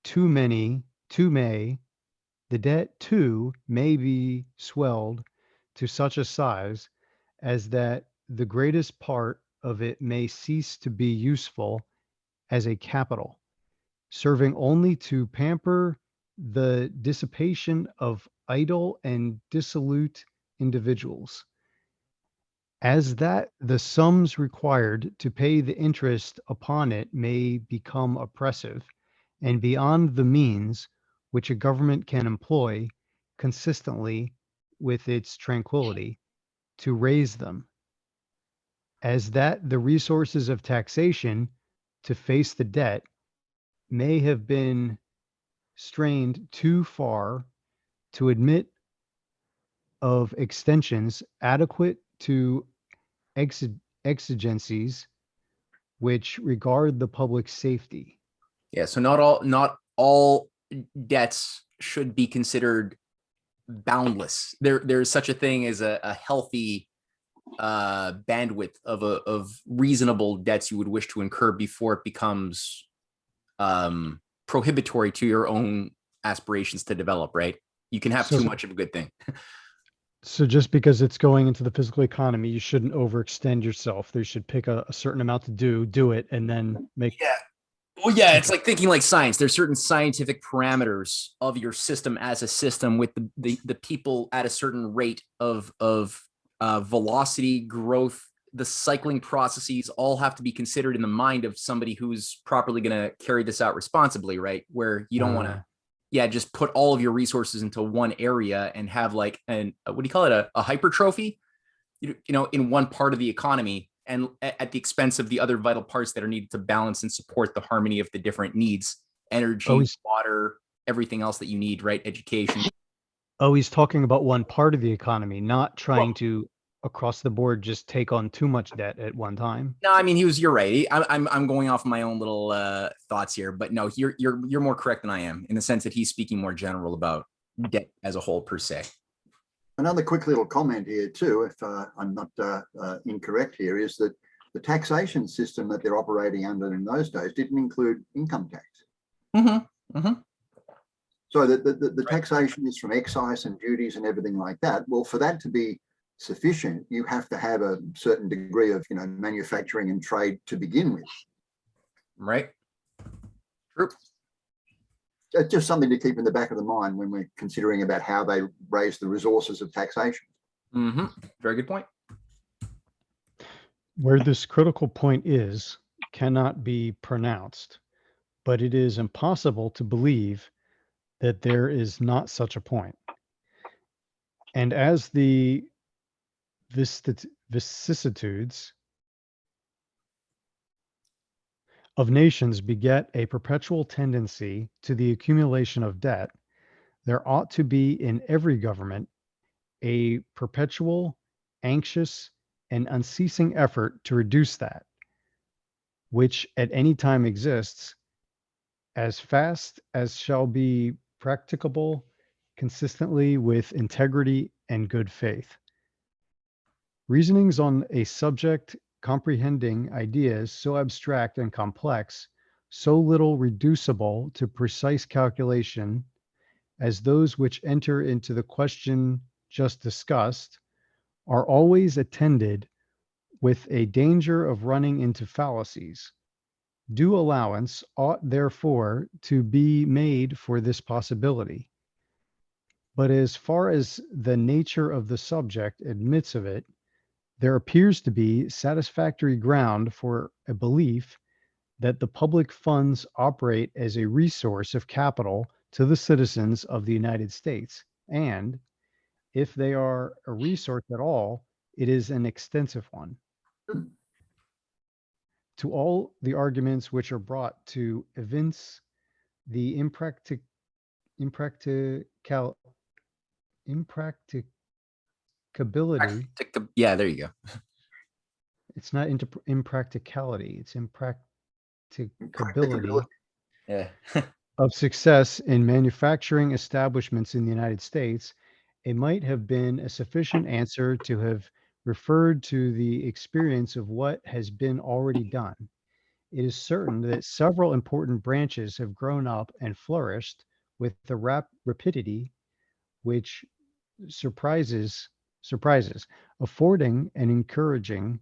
too may be swelled to such a size as that the greatest part of it may cease to be useful as a capital, serving only to pamper the dissipation of idle and dissolute individuals, as that the sums required to pay the interest upon it may become oppressive and beyond the means which a government can employ consistently with its tranquility to raise them, as that the resources of taxation to face the debt may have been strained too far to admit of extensions adequate to exigencies which regard the public safety. Yeah. So not all debts should be considered boundless. There's such a thing as a healthy bandwidth of reasonable debts you would wish to incur before it becomes prohibitory to your own aspirations to develop, right? You can have too much of a good thing. So just because it's going into the physical economy, you shouldn't overextend yourself. They should pick a certain amount to do it, and then make. Yeah. Well, yeah, it's like thinking like science. There's certain scientific parameters of your system as a system with the people at a certain rate of velocity, growth. The cycling processes all have to be considered in the mind of somebody who's properly going to carry this out responsibly, right? Where you don't want to, yeah, just put all of your resources into one area and have like an what do you call it, a hypertrophy, in one part of the economy and at the expense of the other vital parts that are needed to balance and support the harmony of the different needs, energy, Always- water, everything else that you need, right? Education. Oh, he's talking about one part of the economy, not trying to across the board just take on too much debt at one time. No, I mean you're right. I'm going off my own little thoughts here, but no, you're more correct than I am in the sense that he's speaking more general about debt as a whole per se. Another quick little comment here too, if I'm not incorrect here, is that the taxation system that they're operating under in those days didn't include income tax. Mm-hmm. Mm-hmm. So the taxation is from excise and duties and everything like that. Well, for that to be sufficient, you have to have a certain degree of, manufacturing and trade to begin with. Right. True. It's just something to keep in the back of the mind when we're considering about how they raise the resources of taxation. Mm-hmm. Very good point. Where this critical point is cannot be pronounced, but it is impossible to believe that there is not such a point. And as the vicissitudes of nations beget a perpetual tendency to the accumulation of debt, there ought to be in every government a perpetual, anxious, and unceasing effort to reduce that, which at any time exists, as fast as shall be practicable, consistently with integrity and good faith. Reasonings on a subject comprehending ideas so abstract and complex, so little reducible to precise calculation as those which enter into the question just discussed, are always attended with a danger of running into fallacies. Due allowance ought therefore to be made for this possibility. But as far as the nature of the subject admits of it, there appears to be satisfactory ground for a belief that the public funds operate as a resource of capital to the citizens of the United States, and if they are a resource at all, it is an extensive one. To all the arguments which are brought to evince the impracticability, Yeah, there you go. it's not impracticality, it's impracticability Yeah. of success in manufacturing establishments in the United States, it might have been a sufficient answer to have referred to the experience of what has been already done. It is certain that several important branches have grown up and flourished with the rapidity which surprises, affording and encouraging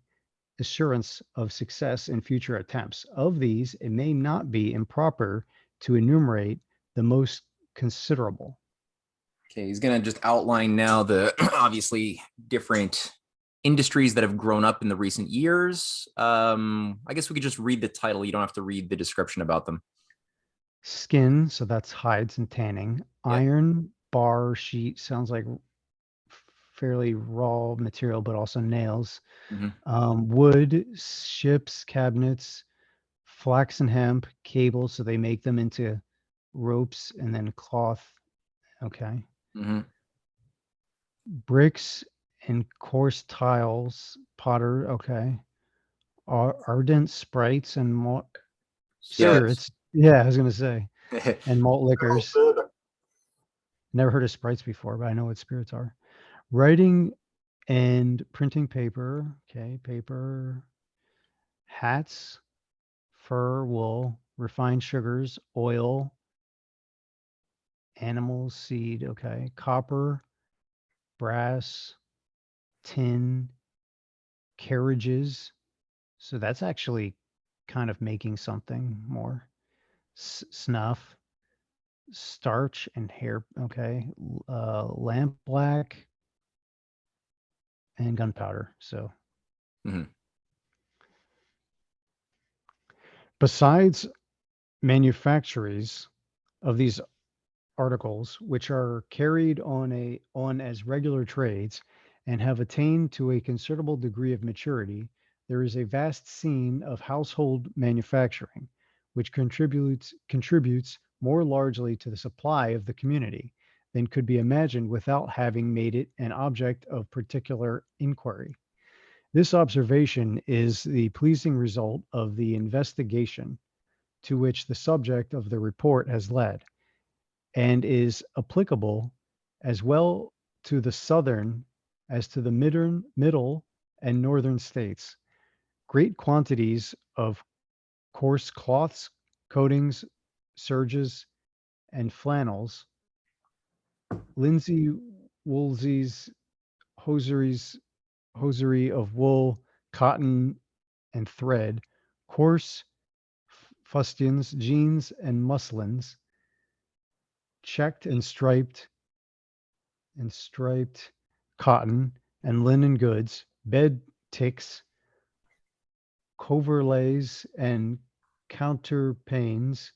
assurance of success in future attempts. Of these, it may not be improper to enumerate the most considerable. Okay, he's going to just outline now the obviously different industries that have grown up in the recent years. I guess we could just read the title. You don't have to read the description about them. Skin, so that's hides and tanning. Yeah. Iron, bar, sheet, sounds like fairly raw material, but also nails. Wood, ships, cabinets, flax and hemp, cables, so they make them into ropes, and then cloth. Okay. Mm-hmm. Bricks and coarse tiles, potter. Okay. Ardent sprites and malt spirits. Yeah, I was gonna say, and malt liquors. Never heard of sprites before, but I know what spirits are. Writing and printing paper. Okay, paper. Hats, fur, wool, refined sugars, oil, animal seed. Okay, copper, brass, tin, carriages. So that's actually kind of making something more. Snuff, starch and hair. Okay. Lamp black and gunpowder. So Mhm. besides manufactories of these articles, which are carried on as regular trades and have attained to a considerable degree of maturity, there is a vast scene of household manufacturing, which contributes more largely to the supply of the community than could be imagined without having made it an object of particular inquiry. This observation is the pleasing result of the investigation to which the subject of the report has led, and is applicable as well to the southern as to the middle and northern states. Great quantities of coarse cloths, coatings, serges, and flannels, linsey woolsies, hosieries, hosiery of wool, cotton, and thread, coarse fustians, jeans, and muslins, checked and striped cotton and linen goods, bed ticks, coverlays and counterpanes,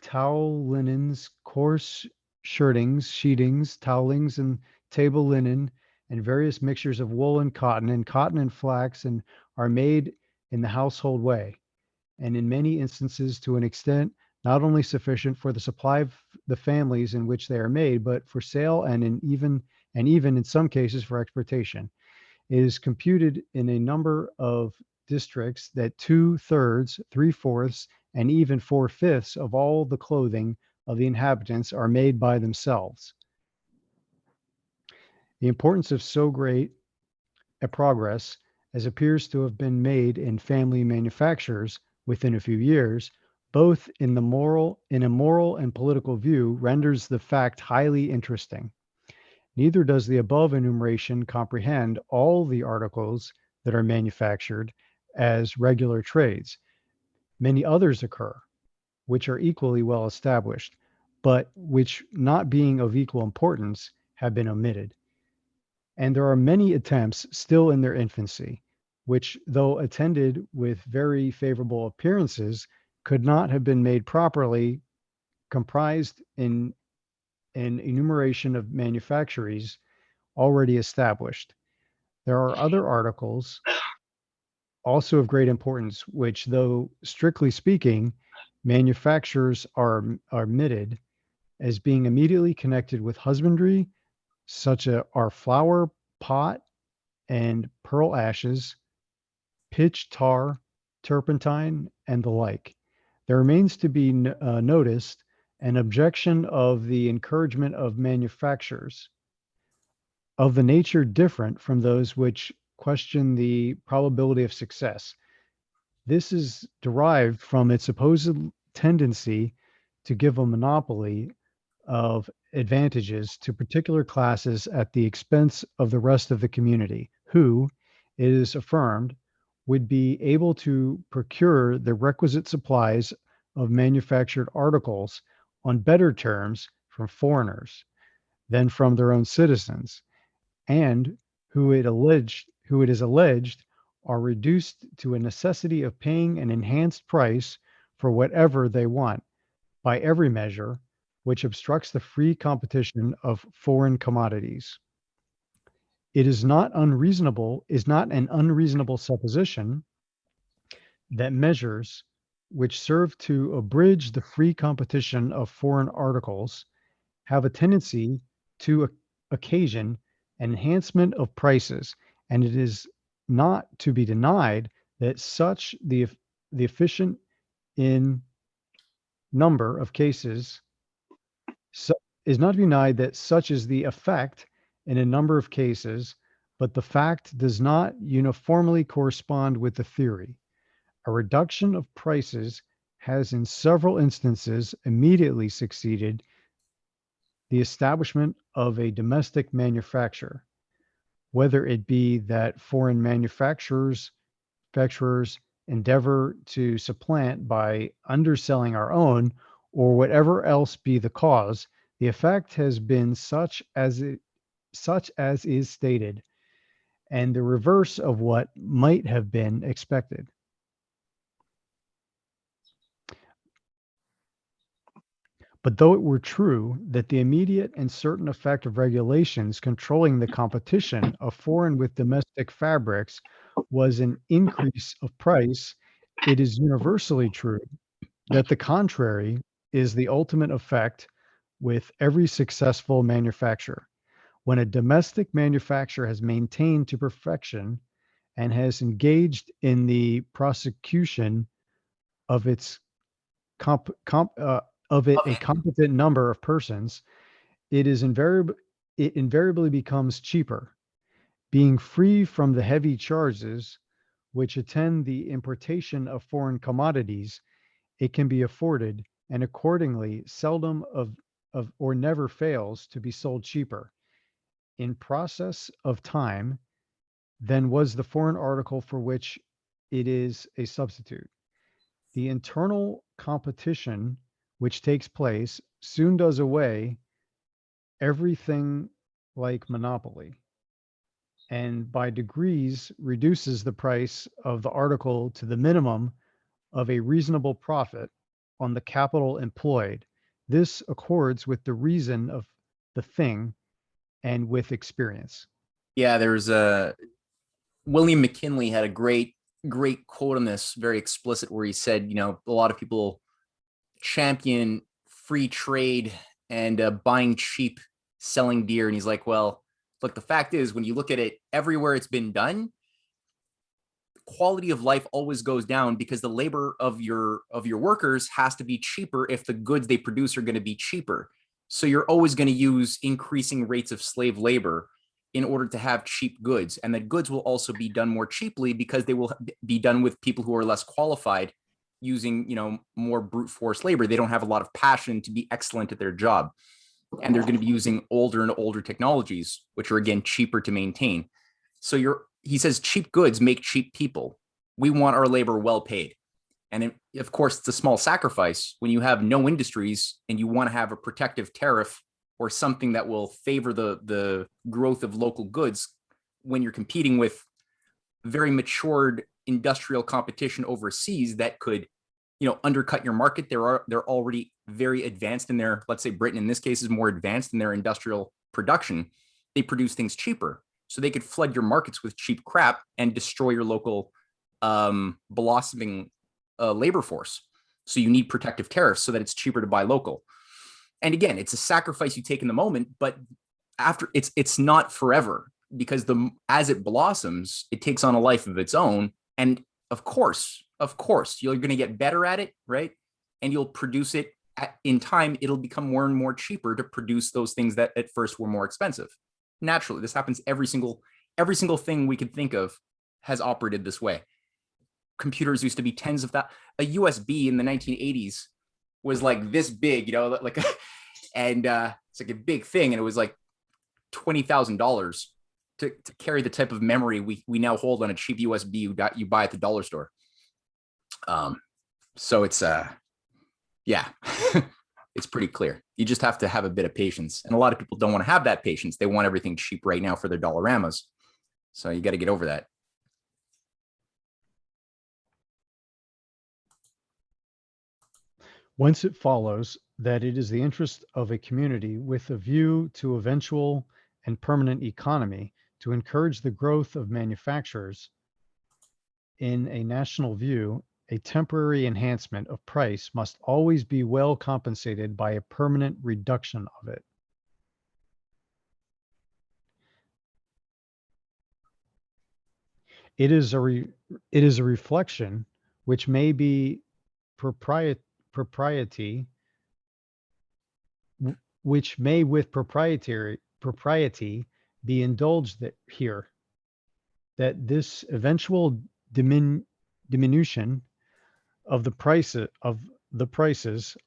towel linens, coarse shirtings, sheetings, towelings, and table linen, and various mixtures of wool and cotton and flax, and are made in the household way, and in many instances to an extent not only sufficient for the supply of the families in which they are made, but for sale and even in some cases for exportation. It is computed in a number of districts that 2/3, 3/4, and even 4/5 of all the clothing of the inhabitants are made by themselves. The importance of so great a progress as appears to have been made in family manufactures within a few years, both in a moral and political view, renders the fact highly interesting. Neither does the above enumeration comprehend all the articles that are manufactured as regular trades. Many others occur, which are equally well established, but which, not being of equal importance, have been omitted. And there are many attempts still in their infancy, which, though attended with very favorable appearances, could not have been made properly comprised in an enumeration of manufactories already established. There are other articles also of great importance, which, though strictly speaking, manufacturers are omitted as being immediately connected with husbandry, such as are flour, pot, and pearl ashes, pitch, tar, turpentine, and the like. There remains to be noticed an objection of the encouragement of manufacturers of the nature different from those which question the probability of success. This is derived from its supposed tendency to give a monopoly of advantages to particular classes at the expense of the rest of the community, who, it is affirmed, would be able to procure the requisite supplies of manufactured articles on better terms from foreigners than from their own citizens, and who it is alleged are reduced to a necessity of paying an enhanced price for whatever they want by every measure which obstructs the free competition of foreign commodities. It is not an unreasonable supposition that measures which serve to abridge the free competition of foreign articles have a tendency to occasion an enhancement of prices, and it is not to be denied that such the efficient in number of cases so, is not to be denied that such is the effect in a number of cases, but the fact does not uniformly correspond with the theory. A reduction of prices has in several instances immediately succeeded the establishment of a domestic manufacturer, whether it be that foreign manufacturers endeavor to supplant by underselling our own, or whatever else be the cause, the effect has been such as is stated, and the reverse of what might have been expected. But though it were true that the immediate and certain effect of regulations controlling the competition of foreign with domestic fabrics was an increase of price, it is universally true that the contrary is the ultimate effect with every successful manufacture. When a domestic manufacturer has maintained to perfection and has engaged in the prosecution of its a competent number of persons, it invariably becomes cheaper, being free from the heavy charges which attend the importation of foreign commodities. It can be afforded, and accordingly seldom of or never fails to be sold cheaper in process of time than was the foreign article for which it is a substitute. The internal competition which takes place soon does away everything like monopoly, and by degrees reduces the price of the article to the minimum of a reasonable profit on the capital employed. This accords with the reason of the thing and with experience. Yeah, there's a William McKinley had a great quote on this, very explicit, where he said, you know, a lot of people champion free trade and buying cheap, selling dear, and he's like, well, look, the fact is, when you look at it, everywhere it's been done, quality of life always goes down because the labor of your workers has to be cheaper if the goods they produce are going to be cheaper. So you're always going to use increasing rates of slave labor in order to have cheap goods, and that goods will also be done more cheaply because they will be done with people who are less qualified, using, you know, more brute force labor. They don't have a lot of passion to be excellent at their job, and they're going to be using older and older technologies, which are again cheaper to maintain. So he says cheap goods make cheap people. We want our labor well paid. And of course, it's a small sacrifice when you have no industries and you want to have a protective tariff or something that will favor the growth of local goods when you're competing with very matured industrial competition overseas that could, you know, undercut your market. They're already very advanced in their, let's say Britain in this case is more advanced in their industrial production. They produce things cheaper, so they could flood your markets with cheap crap and destroy your local blossoming labor force. So you need protective tariffs so that it's cheaper to buy local. And again, it's a sacrifice you take in the moment, but after it's not forever, because as it blossoms, it takes on a life of its own. And of course, you're going to get better at it, right? And you'll produce it in time. It'll become more and more cheaper to produce those things that at first were more expensive. Naturally, this happens every single thing we could think of has operated this way. Computers used to be tens of thousands. A USB in the 1980s was like this big, you know, like, and it's like a big thing, and it was like $20,000 to carry the type of memory we now hold on a cheap USB you buy at the dollar store. So it's yeah, it's pretty clear. You just have to have a bit of patience, and a lot of people don't want to have that patience. They want everything cheap right now for their Dollaramas. So you got to get over that. Whence it follows that it is the interest of a community with a view to eventual and permanent economy to encourage the growth of manufacturers. In a national view, a temporary enhancement of price must always be well compensated by a permanent reduction of it. It is a reflection which may be propriety, which may with propriety be indulged here, that this eventual diminution of the prices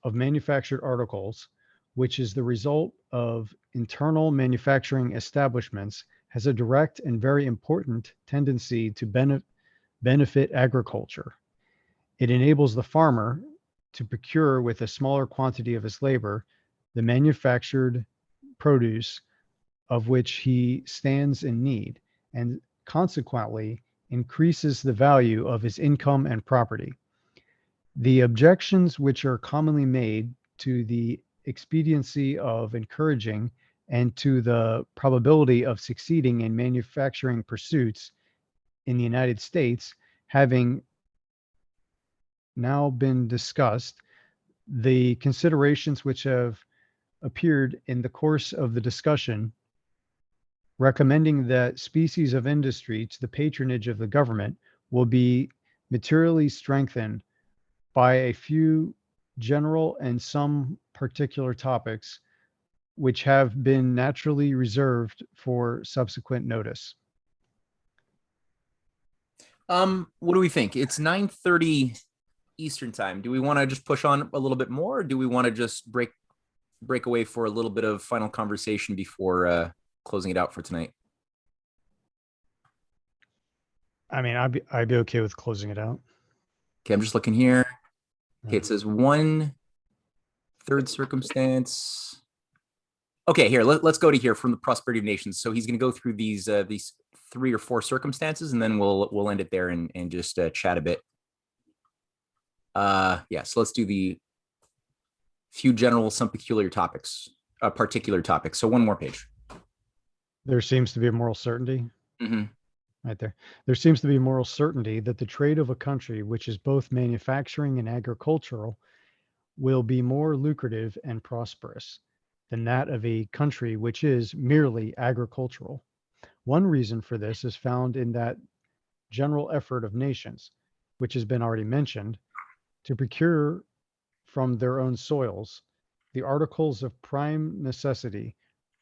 of manufactured articles which is the result of internal manufacturing establishments, has a direct and very important tendency to benefit agriculture. It enables the farmer to procure with a smaller quantity of his labor the manufactured produce of which he stands in need, and consequently increases the value of his income and property. The objections which are commonly made to the expediency of encouraging and to the probability of succeeding in manufacturing pursuits in the United States having now been discussed, the considerations which have appeared in the course of the discussion recommending that species of industry to the patronage of the government will be materially strengthened by a few general and some particular topics which have been naturally reserved for subsequent notice. What do we think? It's 9:30 Eastern time. Do we want to just push on a little bit more, or do we want to just break away for a little bit of final conversation before closing it out for tonight? I mean, I'd be okay with closing it out. Okay, I'm just looking here. Okay, it says 1/3 circumstance. Okay, here, let's go to here from the prosperity of nations. So he's going to go through these 3 or 4 circumstances, and then we'll end it there and just chat a bit. Yeah, so let's do the few general, some peculiar topics, particular topics. So one more page. There seems to be a moral certainty. Mm-hmm. Right there. There seems to be moral certainty that the trade of a country which is both manufacturing and agricultural will be more lucrative and prosperous than that of a country which is merely agricultural. One reason for this is found in that general effort of nations, which has been already mentioned, to procure from their own soils the articles of prime necessity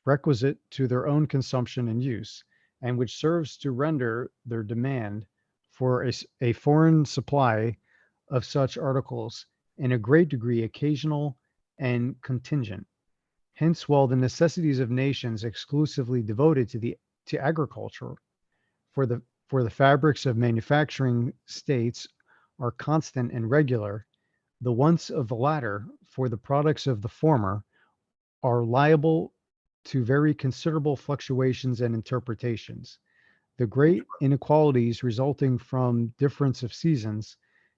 requisite to their own consumption and use, and which serves to render their demand for a foreign supply of such articles in a great degree occasional and contingent. Hence, while the necessities of nations exclusively devoted to agriculture for the fabrics of manufacturing states are constant and regular, the wants of the latter for the products of the former are liable to very considerable fluctuations and interpretations. The great inequalities resulting from difference of seasons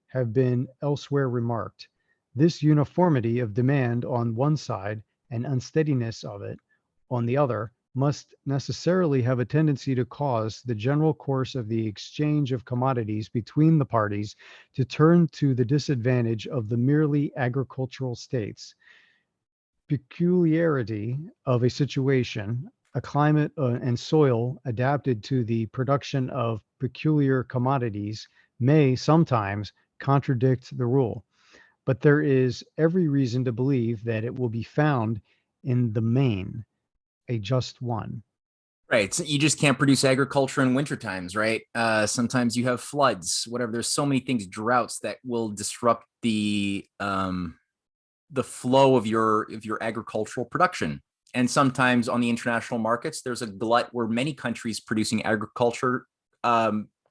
have been elsewhere remarked. This uniformity of demand on one side and unsteadiness of it on the other must necessarily have a tendency to cause the general course of the exchange of commodities between the parties to turn to the disadvantage of the merely agricultural states. Peculiarity of a situation, a climate and soil adapted to the production of peculiar commodities may sometimes contradict the rule, but there is every reason to believe that it will be found in the main a just one. Right. So you just can't produce agriculture in winter times, right? Sometimes you have floods, whatever. There's so many things, droughts that will disrupt the flow of your agricultural production. And sometimes on the international markets, there's a glut where many countries producing agriculture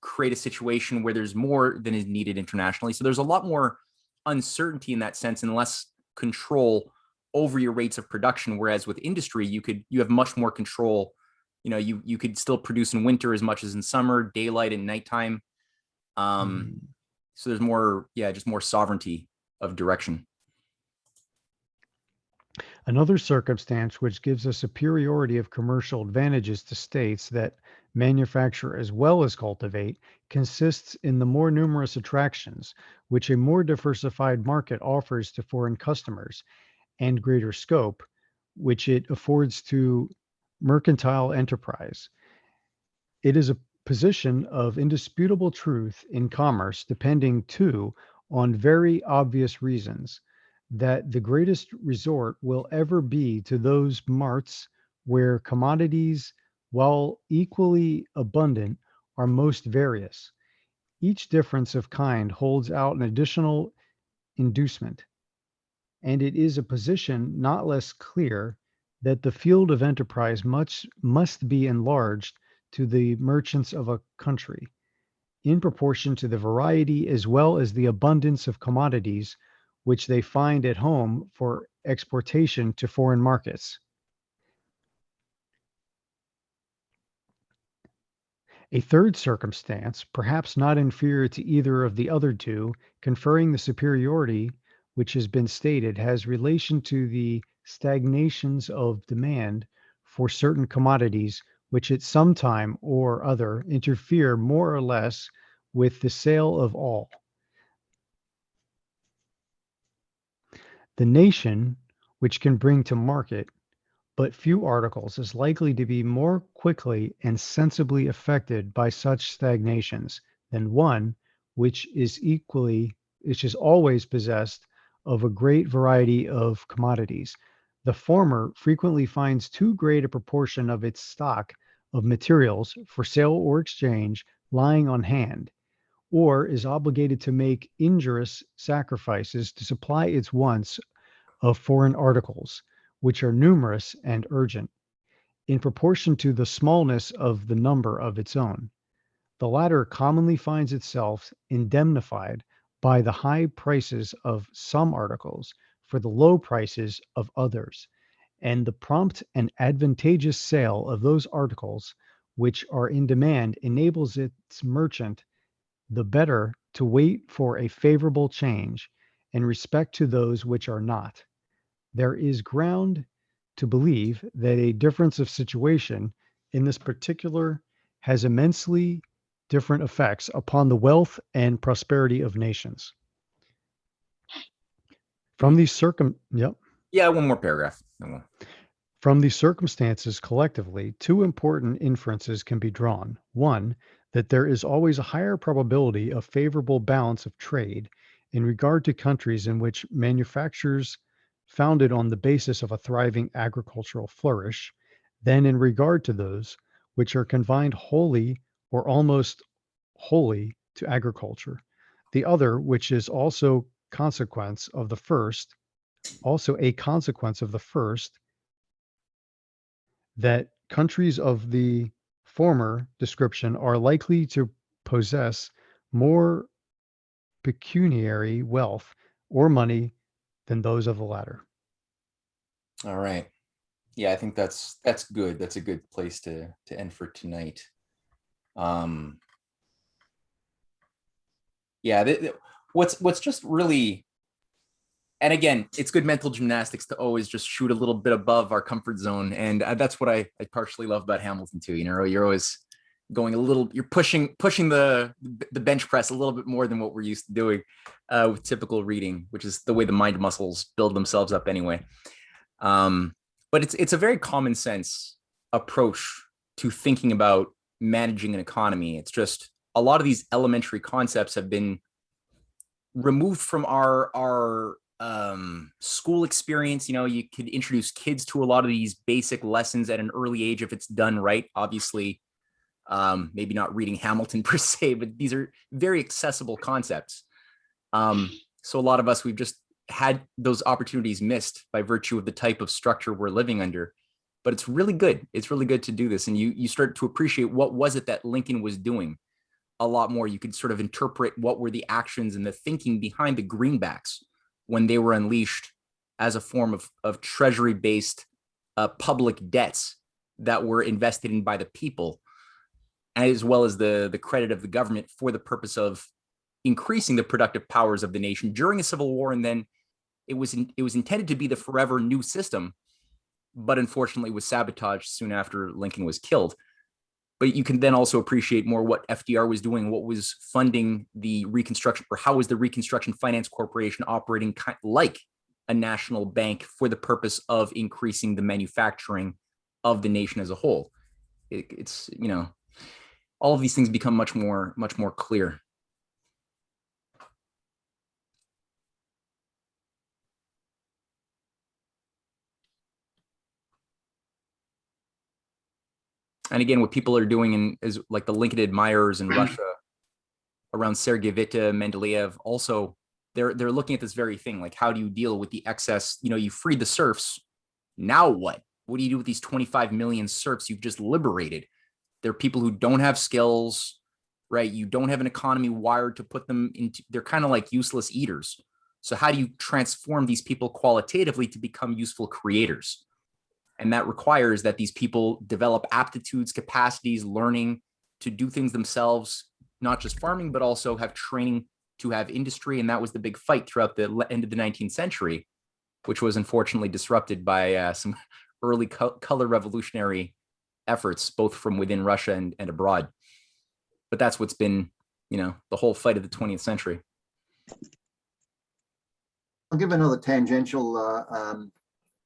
create a situation where there's more than is needed internationally. So there's a lot more uncertainty in that sense and less control over your rates of production. Whereas with industry, you have much more control. You know, you could still produce in winter as much as in summer, daylight and nighttime. So there's more, just more sovereignty of direction. Another circumstance which gives a superiority of commercial advantages to states that manufacture as well as cultivate consists in the more numerous attractions which a more diversified market offers to foreign customers and greater scope which it affords to mercantile enterprise. It is a position of indisputable truth in commerce, depending too on very obvious reasons, that the greatest resort will ever be to those marts where commodities, while equally abundant, are most various. Each difference of kind holds out an additional inducement. and it is a position not less clear that the field of enterprise must be enlarged to the merchants of a country, in proportion to the variety as well as the abundance of commodities which they find at home for exportation to foreign markets. A third circumstance, perhaps not inferior to either of the other two, conferring the superiority which has been stated, has relation to the stagnations of demand for certain commodities which at some time or other interfere more or less with the sale of all. The nation which can bring to market but few articles is likely to be more quickly and sensibly affected by such stagnations than one which is always possessed of a great variety of commodities. The former frequently finds too great a proportion of its stock of materials for sale or exchange lying on hand, or is obligated to make injurious sacrifices to supply its wants of foreign articles, which are numerous and urgent, in proportion to the smallness of the number of its own. The latter commonly finds itself indemnified by the high prices of some articles for the low prices of others, and the prompt and advantageous sale of those articles which are in demand enables its merchant the better to wait for a favorable change in respect to those which are not. There is ground to believe that a difference of situation in this particular has immensely different effects upon the wealth and prosperity of nations. From these Yeah, one more paragraph. From these circumstances collectively, two important inferences can be drawn. One, that there is always a higher probability of favorable balance of trade in regard to countries in which manufactures founded on the basis of a thriving agricultural flourish than in regard to those which are confined wholly or almost wholly to agriculture. The other, which is also a consequence of the first, that countries of the former description are likely to possess more pecuniary wealth or money than those of the latter. All right. Yeah, I think that's good. That's a good place to end for tonight. Yeah, what's just really, and again, it's good mental gymnastics to always just shoot a little bit above our comfort zone, and that's what I partially love about Hamilton too. You know, you're always going a little, you're pushing the bench press a little bit more than what we're used to doing with typical reading, which is the way the mind muscles build themselves up anyway. But it's a very common sense approach to thinking about managing an economy. It's just a lot of these elementary concepts have been removed from our school experience. You know, you could introduce kids to a lot of these basic lessons at an early age if it's done right. Obviously, maybe not reading Hamilton per se, but these are very accessible concepts. So a lot of us, we've just had those opportunities missed by virtue of the type of structure we're living under. But it's really good. It's really good to do this. And you start to appreciate what was it that Lincoln was doing a lot more. You could sort of interpret what were the actions and the thinking behind the greenbacks when they were unleashed as a form of treasury-based public debts that were invested in by the people, as well as the credit of the government for the purpose of increasing the productive powers of the nation during a civil war. And then it was intended to be the forever new system, but unfortunately was sabotaged soon after Lincoln was killed. But you can then also appreciate more what FDR was doing, what was funding the Reconstruction, or how was the Reconstruction Finance Corporation operating like a national bank for the purpose of increasing the manufacturing of the nation as a whole. It's, you know, all of these things become much more clear. And again, what people are doing is like the Lincoln admirers in Russia around Sergei Witte, Mendeleev, also they're looking at this very thing. Like, how do you deal with the excess? You know, you freed the serfs. Now what? What do you do with these 25 million serfs you've just liberated? They're people who don't have skills, right? You don't have an economy wired to put them into, they're kind of like useless eaters. So how do you transform these people qualitatively to become useful creators? And that requires that these people develop aptitudes, capacities, learning to do things themselves, not just farming, but also have training to have industry. And that was the big fight throughout the end of the 19th century, which was unfortunately disrupted by some early color revolutionary efforts, both from within Russia and abroad. But that's what's been, you know, the whole fight of the 20th century. I'll give another tangential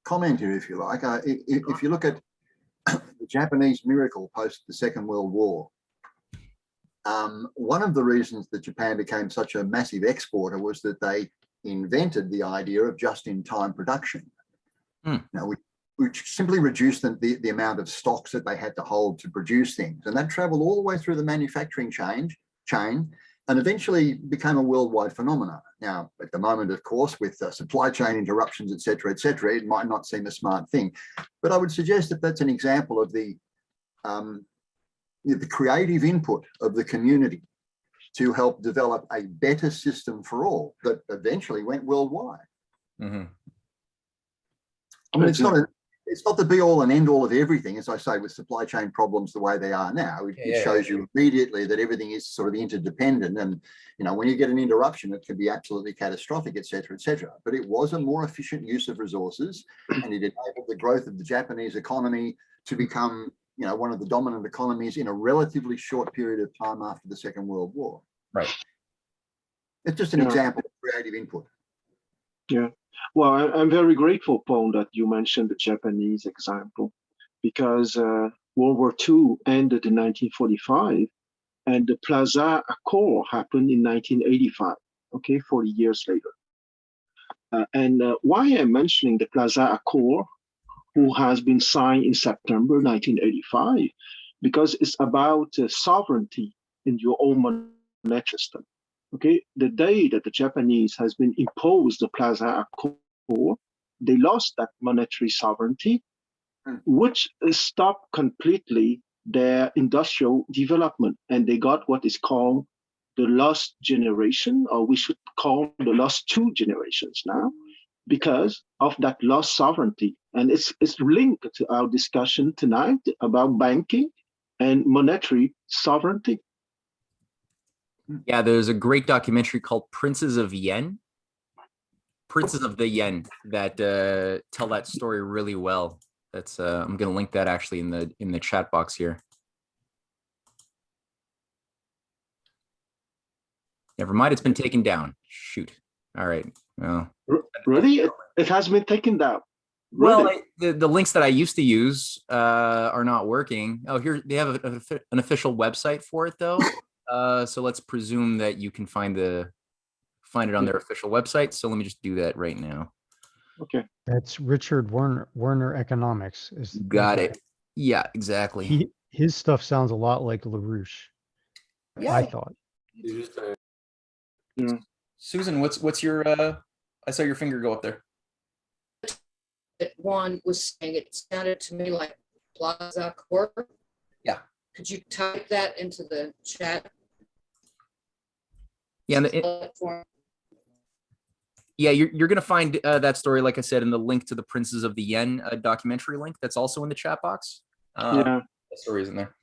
comment here, if you like. If you look at the Japanese miracle post the Second World War, one of the reasons that Japan became such a massive exporter was that they invented the idea of just-in-time production. Now, which simply reduced the amount of stocks that they had to hold to produce things. And that traveled all the way through the manufacturing chain and eventually became a worldwide phenomenon. Now, at the moment, of course, with supply chain interruptions, et cetera, it might not seem a smart thing. But I would suggest that that's an example of the creative input of the community to help develop a better system for all that eventually went worldwide. Mm-hmm. I mean, it's not the be all and end all of everything, as I say, with supply chain problems the way they are now. It shows you immediately that everything is sort of interdependent. And, you know, when you get an interruption, it can be absolutely catastrophic, et cetera, et cetera. But it was a more efficient use of resources, and it enabled the growth of the Japanese economy to become, you know, one of the dominant economies in a relatively short period of time after the Second World War. Right. It's just an example of creative input. Yeah. Well, I'm very grateful, Paul, that you mentioned the Japanese example, because World War II ended in 1945 and the Plaza Accord happened in 1985, okay, 40 years later. And why I'm mentioning the Plaza Accord, who has been signed in September 1985, because it's about sovereignty in your own monetary system. Okay, the day that the Japanese has been imposed the Plaza Accord, they lost that monetary sovereignty, which stopped completely their industrial development. And they got what is called the lost generation, or we should call the lost two generations now, because of that lost sovereignty. And it's linked to our discussion tonight about banking and monetary sovereignty. Yeah, there's a great documentary called Princes of Yen. Princes of the Yen that tell that story really well. That's I'm going to link that actually in the chat box here. Never mind, it's been taken down. Shoot. All right. Well, really, it has been taken down. Well, Really? the links that I used to use are not working. Oh, here they have an official website for it though. So let's presume that you can find it on their official website. So let me just do that right now. Okay. That's Richard Werner Economics. Got it. Yeah, exactly. His stuff sounds a lot like LaRouche. Yeah. I thought. Yeah. Susan, what's your I saw your finger go up there. That one was saying it sounded to me like Plaza Accord. Yeah. Could you type that into the chat? Yeah, yeah, you're gonna find that story, like I said, in the link to the Princes of the Yen documentary link. That's also in the chat box. Yeah. The story is in there.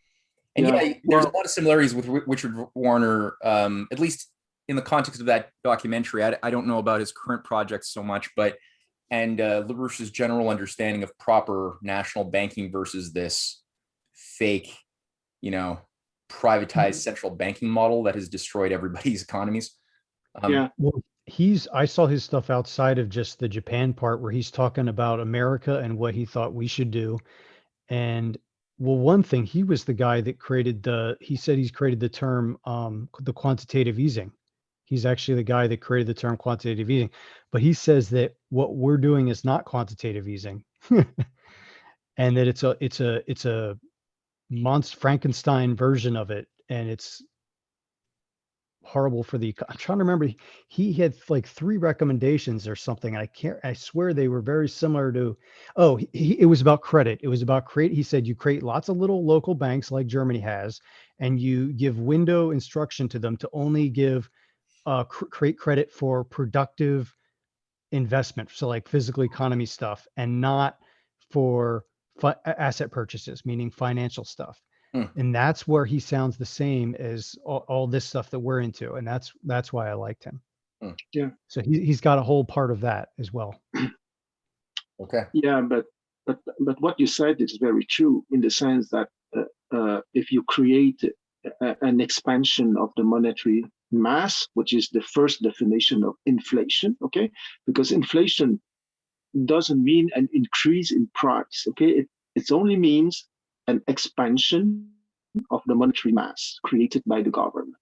And Yeah. there's a lot of similarities with Richard Warner, at least in the context of that documentary. I don't know about his current projects so much, but LaRouche's general understanding of proper national banking versus this fake, privatized central banking model that has destroyed everybody's economies. Yeah. Well, I saw his stuff outside of just the Japan part where he's talking about America and what he thought we should do. And well, one thing, he was the guy that he said he's created the term, the quantitative easing. He's actually the guy that created the term quantitative easing, but he says that what we're doing is not quantitative easing and that it's a monster Frankenstein version of it. And it's horrible for I'm trying to remember. He had like 3 recommendations or something. I swear they were very similar to, oh, it was about credit. It was about he said you create lots of little local banks like Germany has, and you give window instruction to them to only give, create credit for productive investment. So like physical economy stuff and not for asset purchases, meaning financial stuff. Hmm. And that's where he sounds the same as all this stuff that we're into. And that's why I liked him. Yeah. So he's got a whole part of that as well. Okay. Yeah, but what you said is very true in the sense that if you create an expansion of the monetary mass, which is the first definition of inflation, okay, because inflation doesn't mean an increase in price, okay, it only means an expansion of the monetary mass created by the government.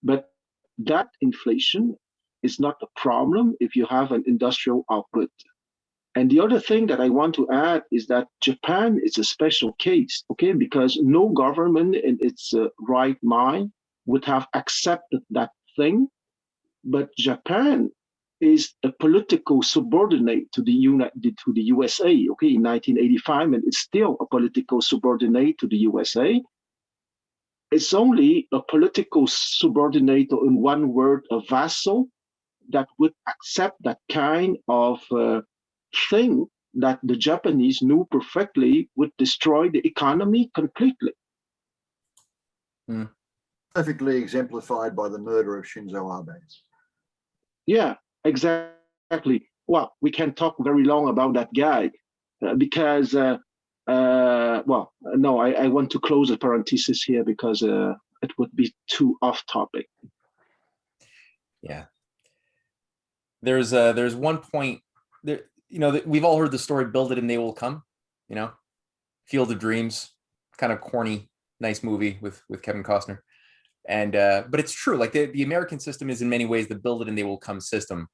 But that inflation is not a problem if you have an industrial output. And the other thing that I want to add is that Japan is a special case, okay, because no government in its right mind would have accepted that thing. But Japan is a political subordinate to the USA, okay, in 1985, and it's still a political subordinate to the USA. It's only a political subordinate, or in one word, a vassal, that would accept that kind of thing that the Japanese knew perfectly would destroy the economy completely. Perfectly exemplified by the murder of Shinzo Abe. Yeah, exactly. Well, we can talk very long about that guy because, well, no, I want to close a parenthesis here because it would be too off topic. Yeah. There's one point there, you know, that we've all heard the story, build it and they will come, you know, Field of Dreams, kind of corny, nice movie with Kevin Costner. And but it's true, like the American system is in many ways the build it and they will come system,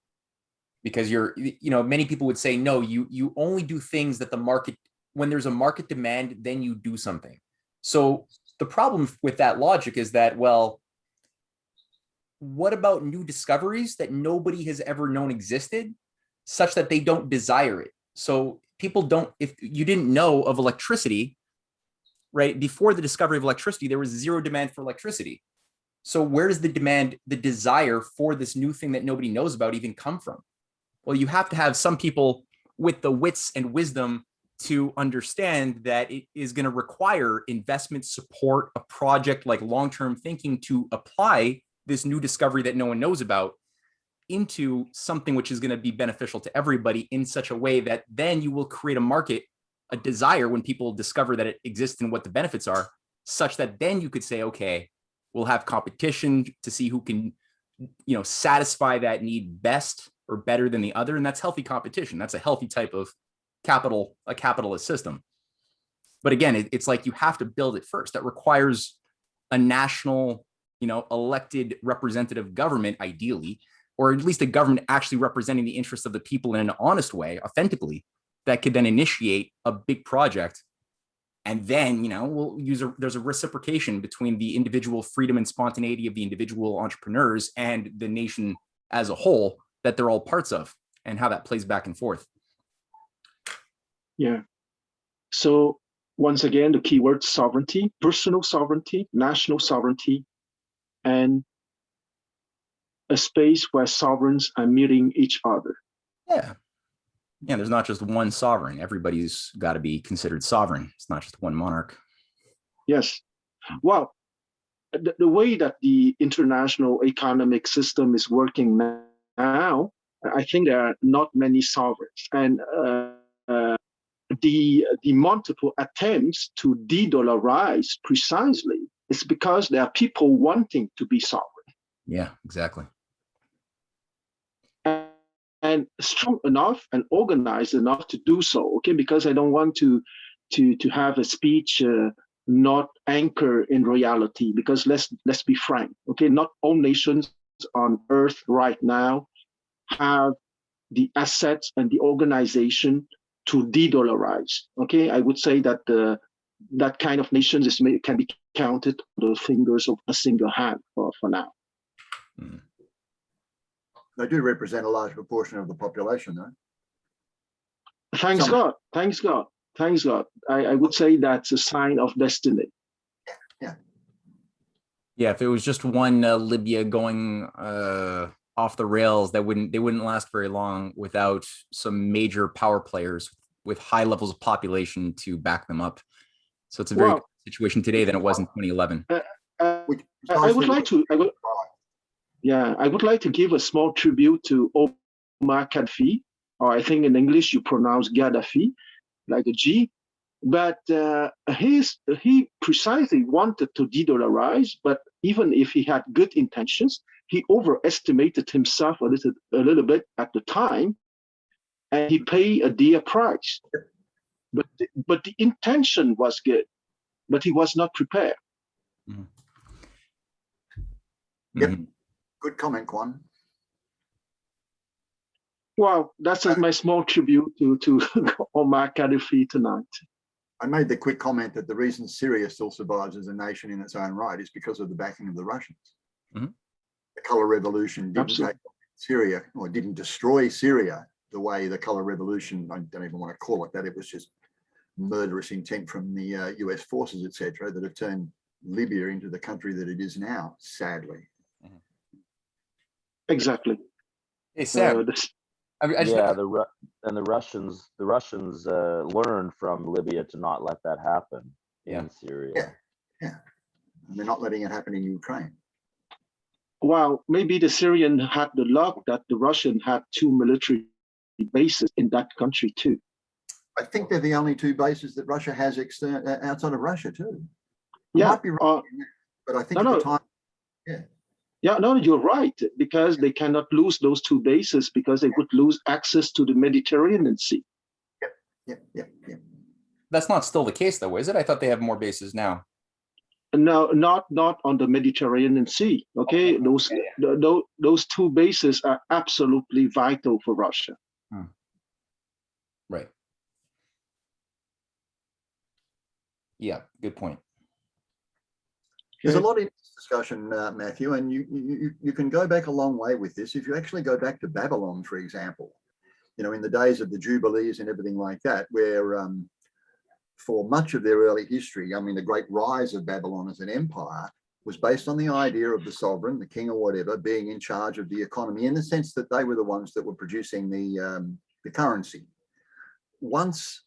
because many people would say, no, you only do things that the market, when there's a market demand, then you do something. So the problem with that logic is that, well, what about new discoveries that nobody has ever known existed, such that they don't desire it? So people don't, if you didn't know of electricity, right, before the discovery of electricity, there was zero demand for electricity. So where does the demand, the desire for this new thing that nobody knows about even come from? Well, you have to have some people with the wits and wisdom to understand that it is going to require investment support, a project like long-term thinking to apply this new discovery that no one knows about into something which is going to be beneficial to everybody in such a way that then you will create a market, a desire when people discover that it exists and what the benefits are, such that then you could say, okay, we'll have competition to see who can, satisfy that need best or better than the other. And that's healthy competition. That's a healthy type of a capitalist system. But again, it's like you have to build it first. That requires a national, elected representative government, ideally, or at least a government actually representing the interests of the people in an honest way, authentically, that could then initiate a big project. And then, there's a reciprocation between the individual freedom and spontaneity of the individual entrepreneurs and the nation as a whole that they're all parts of, and how that plays back and forth. Yeah. So once again, the keyword sovereignty, personal sovereignty, national sovereignty, and a space where sovereigns are meeting each other. Yeah. Yeah, there's not just one sovereign. Everybody's got to be considered sovereign. It's not just one monarch. Yes. Well, the way that the international economic system is working now, I think there are not many sovereigns. And the multiple attempts to de-dollarize precisely is because there are people wanting to be sovereign. Yeah, exactly. And strong enough and organized enough to do so, okay? Because I don't want to have a speech not anchored in reality. Because let's be frank, okay? Not all nations on Earth right now have the assets and the organization to de-dollarize. Okay, I would say that that kind of nations can be counted on the fingers of a single hand for now. They do represent a large proportion of the population, though. Thanks God. Thanks God. Thanks God. I would say that's a sign of destiny. Yeah, if it was just one Libya going off the rails, they wouldn't last very long without some major power players with high levels of population to back them up. So it's a very different situation today than it was in 2011. I would like to. I would like to give a small tribute to Omar Gaddafi, or I think in English you pronounce Gaddafi, like a G. But he precisely wanted to de-dollarize, but even if he had good intentions, he overestimated himself a little bit at the time, and he paid a dear price. But the intention was good, but he was not prepared. Yep. Good comment, Kwan. Well, that's my small tribute to Omar Gaddafi tonight. I made the quick comment that the reason Syria still survives as a nation in its own right is because of the backing of the Russians. The Color Revolution didn't take Syria, or didn't destroy Syria the way the Color Revolution, I don't even want to call it that, it was just murderous intent from the US forces, etc., that have turned Libya into the country that it is now, sadly. Exactly. Hey, Sam. The Russians learned from Libya to not let that happen in Syria. Yeah. And they're not letting it happen in Ukraine. Well, maybe the Syrian had the luck that the Russian had 2 military bases in that country too. I think they're the only 2 bases that Russia has outside of Russia too. Yeah, might be wrong, but I think at the time, Yeah, no, you're right, because they cannot lose those 2 bases because they would lose access to the Mediterranean Sea. Yeah. That's not still the case, though, is it? I thought they have more bases now. No, not on the Mediterranean Sea. Okay, those 2 bases are absolutely vital for Russia. Right. Yeah, good point. There's a lot in this discussion, Matthew, and you can go back a long way with this. If you actually go back to Babylon, for example, in the days of the Jubilees and everything like that, where for much of their early history, I mean, the great rise of Babylon as an empire was based on the idea of the sovereign, the king or whatever, being in charge of the economy, in the sense that they were the ones that were producing the currency. Once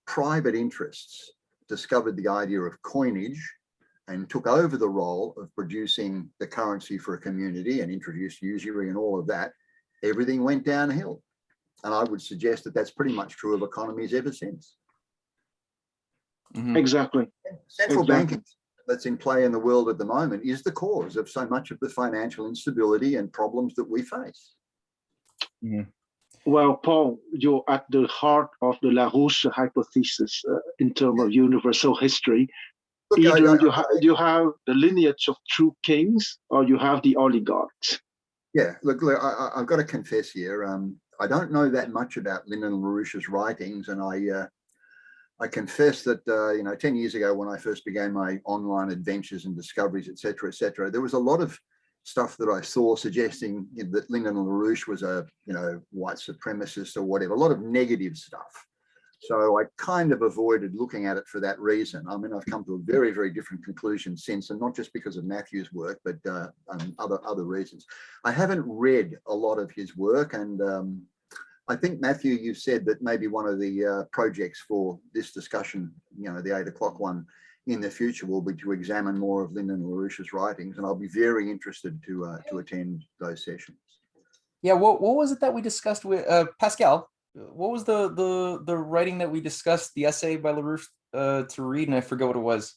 private interests discovered the idea of coinage and took over the role of producing the currency for a community and introduced usury and all of that, everything went downhill. And I would suggest that that's pretty much true of economies ever since. Exactly. Central banking that's in play in the world at the moment is the cause of so much of the financial instability and problems that we face. Well, Paul, you're at the heart of the Larouche hypothesis in terms of universal history. Look, either you have the lineage of true kings or you have the oligarchs. Yeah, look, I've got to confess here, I don't know that much about Lyndon LaRouche's writings, and I confess that 10 years ago when I first began my online adventures and discoveries, etc., there was a lot of stuff that I saw suggesting that Lyndon LaRouche was a white supremacist or whatever, a lot of negative stuff. So I kind of avoided looking at it for that reason. I mean, I've come to a very, very different conclusion since, and not just because of Matthew's work, but other reasons. I haven't read a lot of his work, and I think, Matthew, you said that maybe one of the projects for this discussion, the 8 o'clock one in the future, will be to examine more of Lyndon LaRouche's writings, and I'll be very interested to attend those sessions. Yeah, what was it that we discussed with Pascal? What was the writing that we discussed, the essay by LaRouche to read, and I forgot what it was.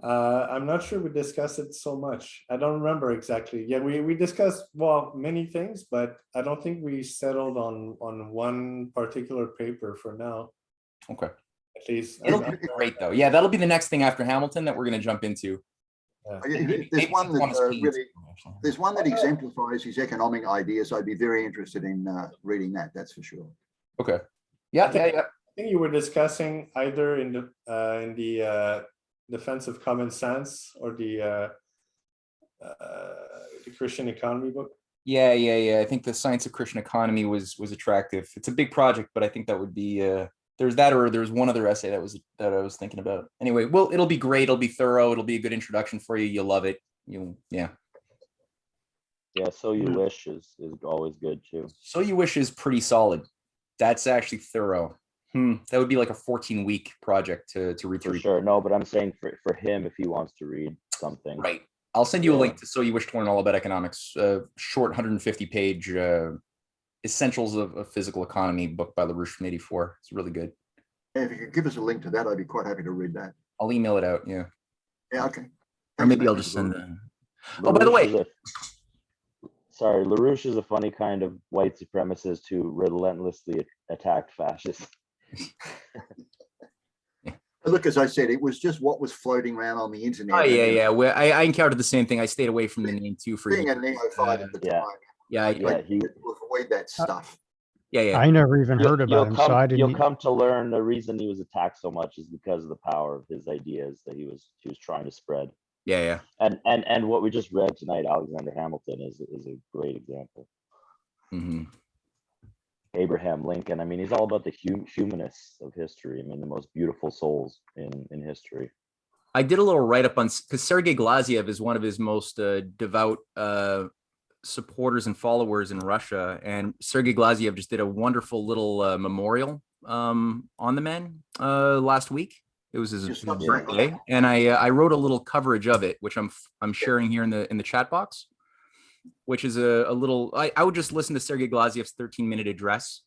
I'm not sure we discussed it so much. I don't remember exactly. Yeah, we discussed, well, many things, but I don't think we settled on one particular paper for now. Okay. At least. It'll be great, though. Yeah, that'll be the next thing after Hamilton that we're going to jump into. There's one that there's one that exemplifies his economic ideas. I'd be very interested in reading that. That's for sure. Okay. Yeah. I think you were discussing either in the defense of common sense or the the Christian economy book. Yeah. I think the Science of Christian Economy was attractive. It's a big project, but I think that would be there's that, or there's one other essay that I was thinking about. Anyway, well, it'll be great. It'll be thorough. It'll be a good introduction for you. You'll love it. Yeah. So You Wish is always good too. So You Wish is pretty solid. That's actually thorough. That would be like a 14-week project to read For through. sure. No, but I'm saying for him, if he wants to read something. Right. I'll send you a Yeah. link to So You Wish to Learn All About Economics, short 150-page Essentials of Physical Economy book by LaRouche from '84. It's really good. Yeah, if you could give us a link to that, I'd be quite happy to read that. I'll email it out. Yeah. Yeah, okay. Or maybe I'll just send the. Oh, by the LaRouche way. is LaRouche is a funny kind of white supremacist who relentlessly attacked fascists. Look, as I said, it was just what was floating around on the internet. Oh yeah. Well, I encountered the same thing. I stayed away from the name too for Being years. a neophyte at the yeah. time. Yeah, To avoid that stuff. yeah. I never even heard about him, so I You'll didn't. come to learn the reason he was attacked so much is because of the power of his ideas that he was trying to spread. Yeah. And what we just read tonight, Alexander Hamilton is a great example. Mm-hmm. Abraham Lincoln. I mean, he's all about the humanists of history. I mean, the most beautiful souls in history. I did a little write up on, because Sergei Glaziev is one of his most devout supporters and followers in Russia, and Sergei Glaziev just did a wonderful little memorial on the man last week. It was his birthday, and I wrote a little coverage of it, which I'm sharing here in the chat box, which is a little. I would just listen to Sergei Glaziev's 13-minute address,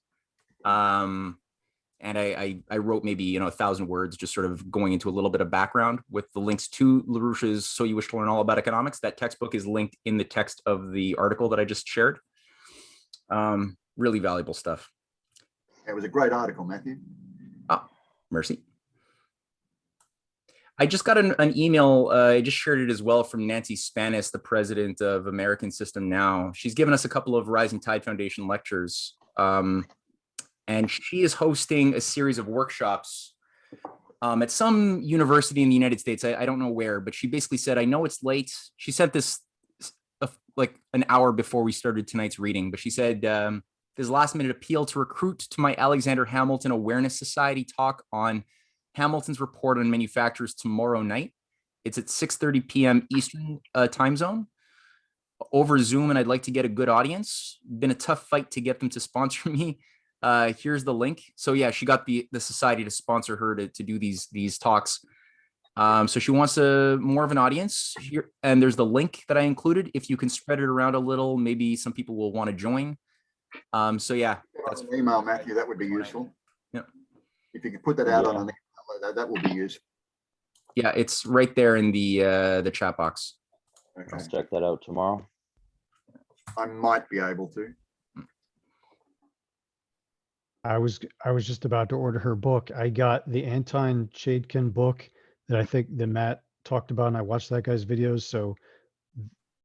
and I wrote maybe 1,000 words, just sort of going into a little bit of background with the links to LaRouche's So You Wish to Learn All About Economics. That textbook is linked in the text of the article that I just shared. Really valuable stuff. It was a great article, Matthew. Oh, mercy. I just got an email. I just shared it as well from Nancy Spanis, the president of American System Now. She's given us a couple of Rising Tide Foundation lectures. And she is hosting a series of workshops at some university in the United States. I don't know where, but she basically said, I know it's late. She sent this like an hour before we started tonight's reading, but she said, this last minute appeal to recruit to my Alexander Hamilton Awareness Society talk on Hamilton's report on manufacturers tomorrow night. It's at 6:30 p.m. Eastern time zone over Zoom, and I'd like to get a good audience. Been a tough fight to get them to sponsor me. Here's the link. So yeah, she got the society to sponsor her to do these talks. So she wants more of an audience here, and there's the link that I included. If you can spread it around a little, maybe some people will want to join. So yeah, that's an email, Matthew. That would be useful. Yeah, if you could put that out on an email, that will be useful. Yeah, it's right there in the chat box. Okay. I'll check that out tomorrow. I might be able to. I was just about to order her book. I got the Anton Chaikin book that I think that Matt talked about, and I watched that guy's videos. So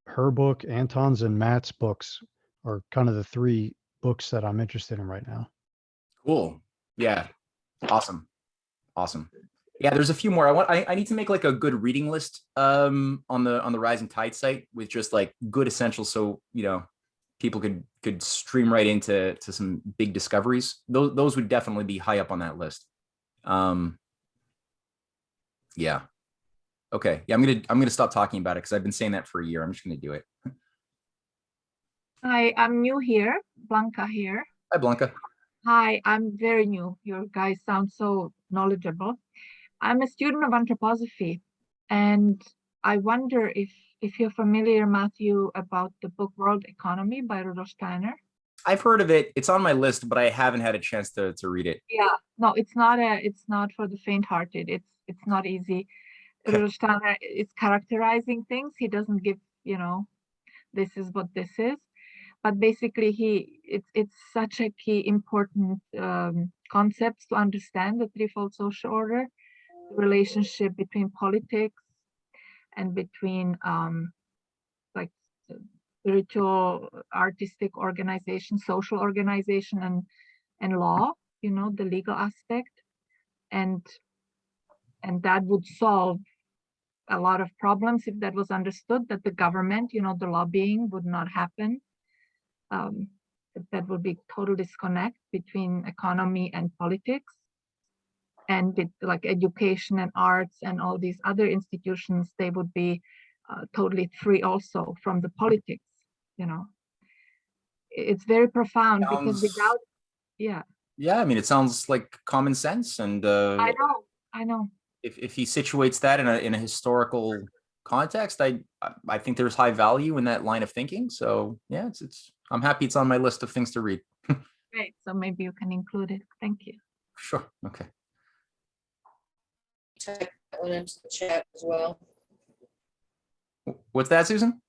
her book, Anton's, and Matt's books are kind of the three books that I'm interested in right now. Cool. Yeah. Awesome. Yeah, there's a few more. I need to make like a good reading list on the Rising Tide site with just like good essentials, so people could stream right into some big discoveries. Those would definitely be high up on that list. Yeah. Okay. Yeah, I'm gonna stop talking about it because I've been saying that for a year. I'm just gonna do it. Hi, I'm new here. Blanca here. Hi, Blanca. Hi, I'm very new. Your guys sound so knowledgeable. I'm a student of anthroposophy, and I wonder if you're familiar, Matthew, about the book World Economy by Rudolf Steiner. I've heard of it. It's on my list, but I haven't had a chance to read it. Yeah, no, it's not for the faint-hearted. It's not easy. Rudolf Steiner is characterizing things. He doesn't give, this is what this is. But basically, it's such a key important concept to understand the threefold social order, the relationship between politics and between like spiritual, artistic organization, social organization, and law. The legal aspect, and that would solve a lot of problems if that was understood, that the government, the lobbying would not happen. That would be total disconnect between economy and politics. And with like education and arts and all these other institutions, they would be totally free also from the politics, It's very profound because Sounds- without, yeah. Yeah, I mean, it sounds like common sense, and I know. if he situates that in a historical context, I think there's high value in that line of thinking. So yeah, it's I'm happy it's on my list of things to read. Great. So maybe you can include it. Thank you. Sure. Okay. Type that one into the chat as well. What's that, Susan?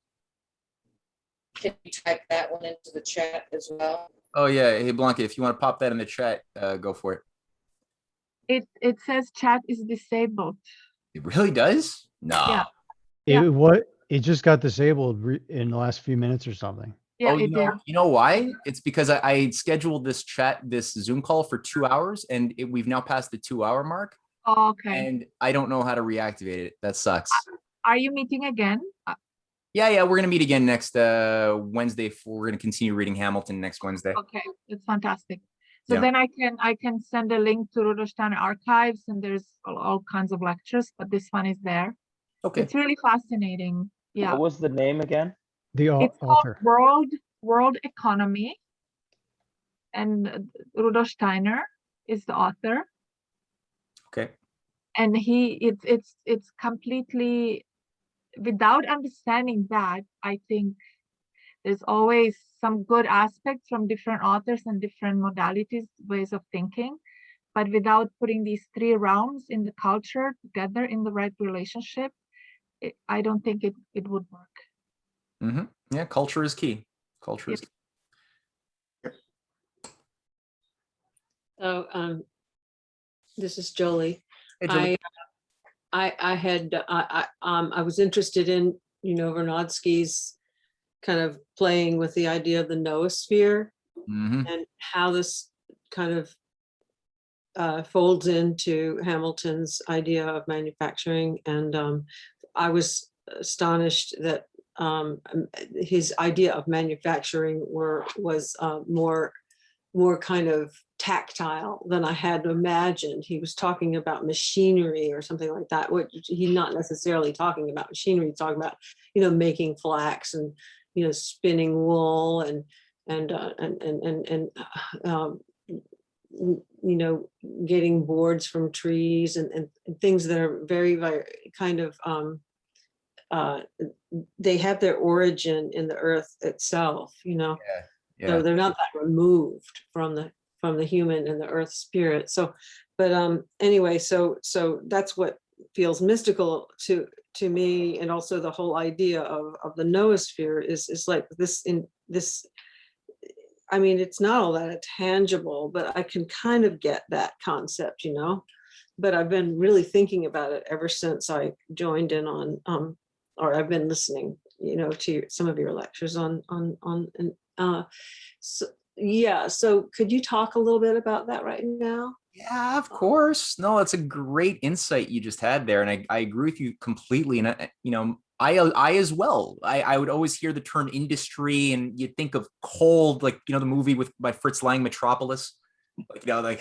Can you type that one into the chat as well? Oh yeah. Hey Blanca, if you want to pop that in the chat, go for it. It says chat is disabled. It really does? No. Yeah. It just got disabled in the last few minutes or something. Yeah, Oh, it did. you know why? It's because I scheduled this Zoom call for 2 hours, and we've now passed the 2-hour mark. Oh, okay. And I don't know how to reactivate it. That sucks. Are you meeting again? Yeah, we're gonna meet again next Wednesday. We're gonna continue reading Hamilton next Wednesday. Okay, it's fantastic. So Yeah. then I can send a link to Rudolf Steiner archives, and there's all kinds of lectures, but this one is there. Okay. It's really fascinating. Yeah. What was the name again? The It's author. called World Economy, and Rudolf Steiner is the author. Okay. And it's completely, without understanding that, I think there's always some good aspects from different authors and different modalities, ways of thinking. But without putting these three realms in the culture together in the right relationship, I don't think it would work. Mm-hmm. Yeah, culture is key. Culture is key. So this is Jolie. Hey, Julie. I was interested in, Vernadsky's kind of playing with the idea of the noosphere Mhm. and how this kind of folds into Hamilton's idea of manufacturing. And I was astonished that his idea of manufacturing was more kind of tactile than I had imagined. He was talking about machinery or something like that, which he's not necessarily talking about machinery. He's talking about, making flax and, spinning wool and getting boards from trees and things that are very, very kind of, they have their origin in the earth itself, Yeah. So they're not that removed from the human and the earth spirit. So, but anyway, so that's what feels mystical to me, and also the whole idea of the noosphere is like this in this. I mean, it's not all that tangible, but I can kind of get that concept, But I've been really thinking about it ever since I joined in on, or I've been listening, to some of your lectures so yeah. So could you talk a little bit about that right now? Yeah, of course. No, that's a great insight you just had there. And I agree with you completely. And, I as well, I would always hear the term industry and you think of cold, like, the movie by Fritz Lang, Metropolis, like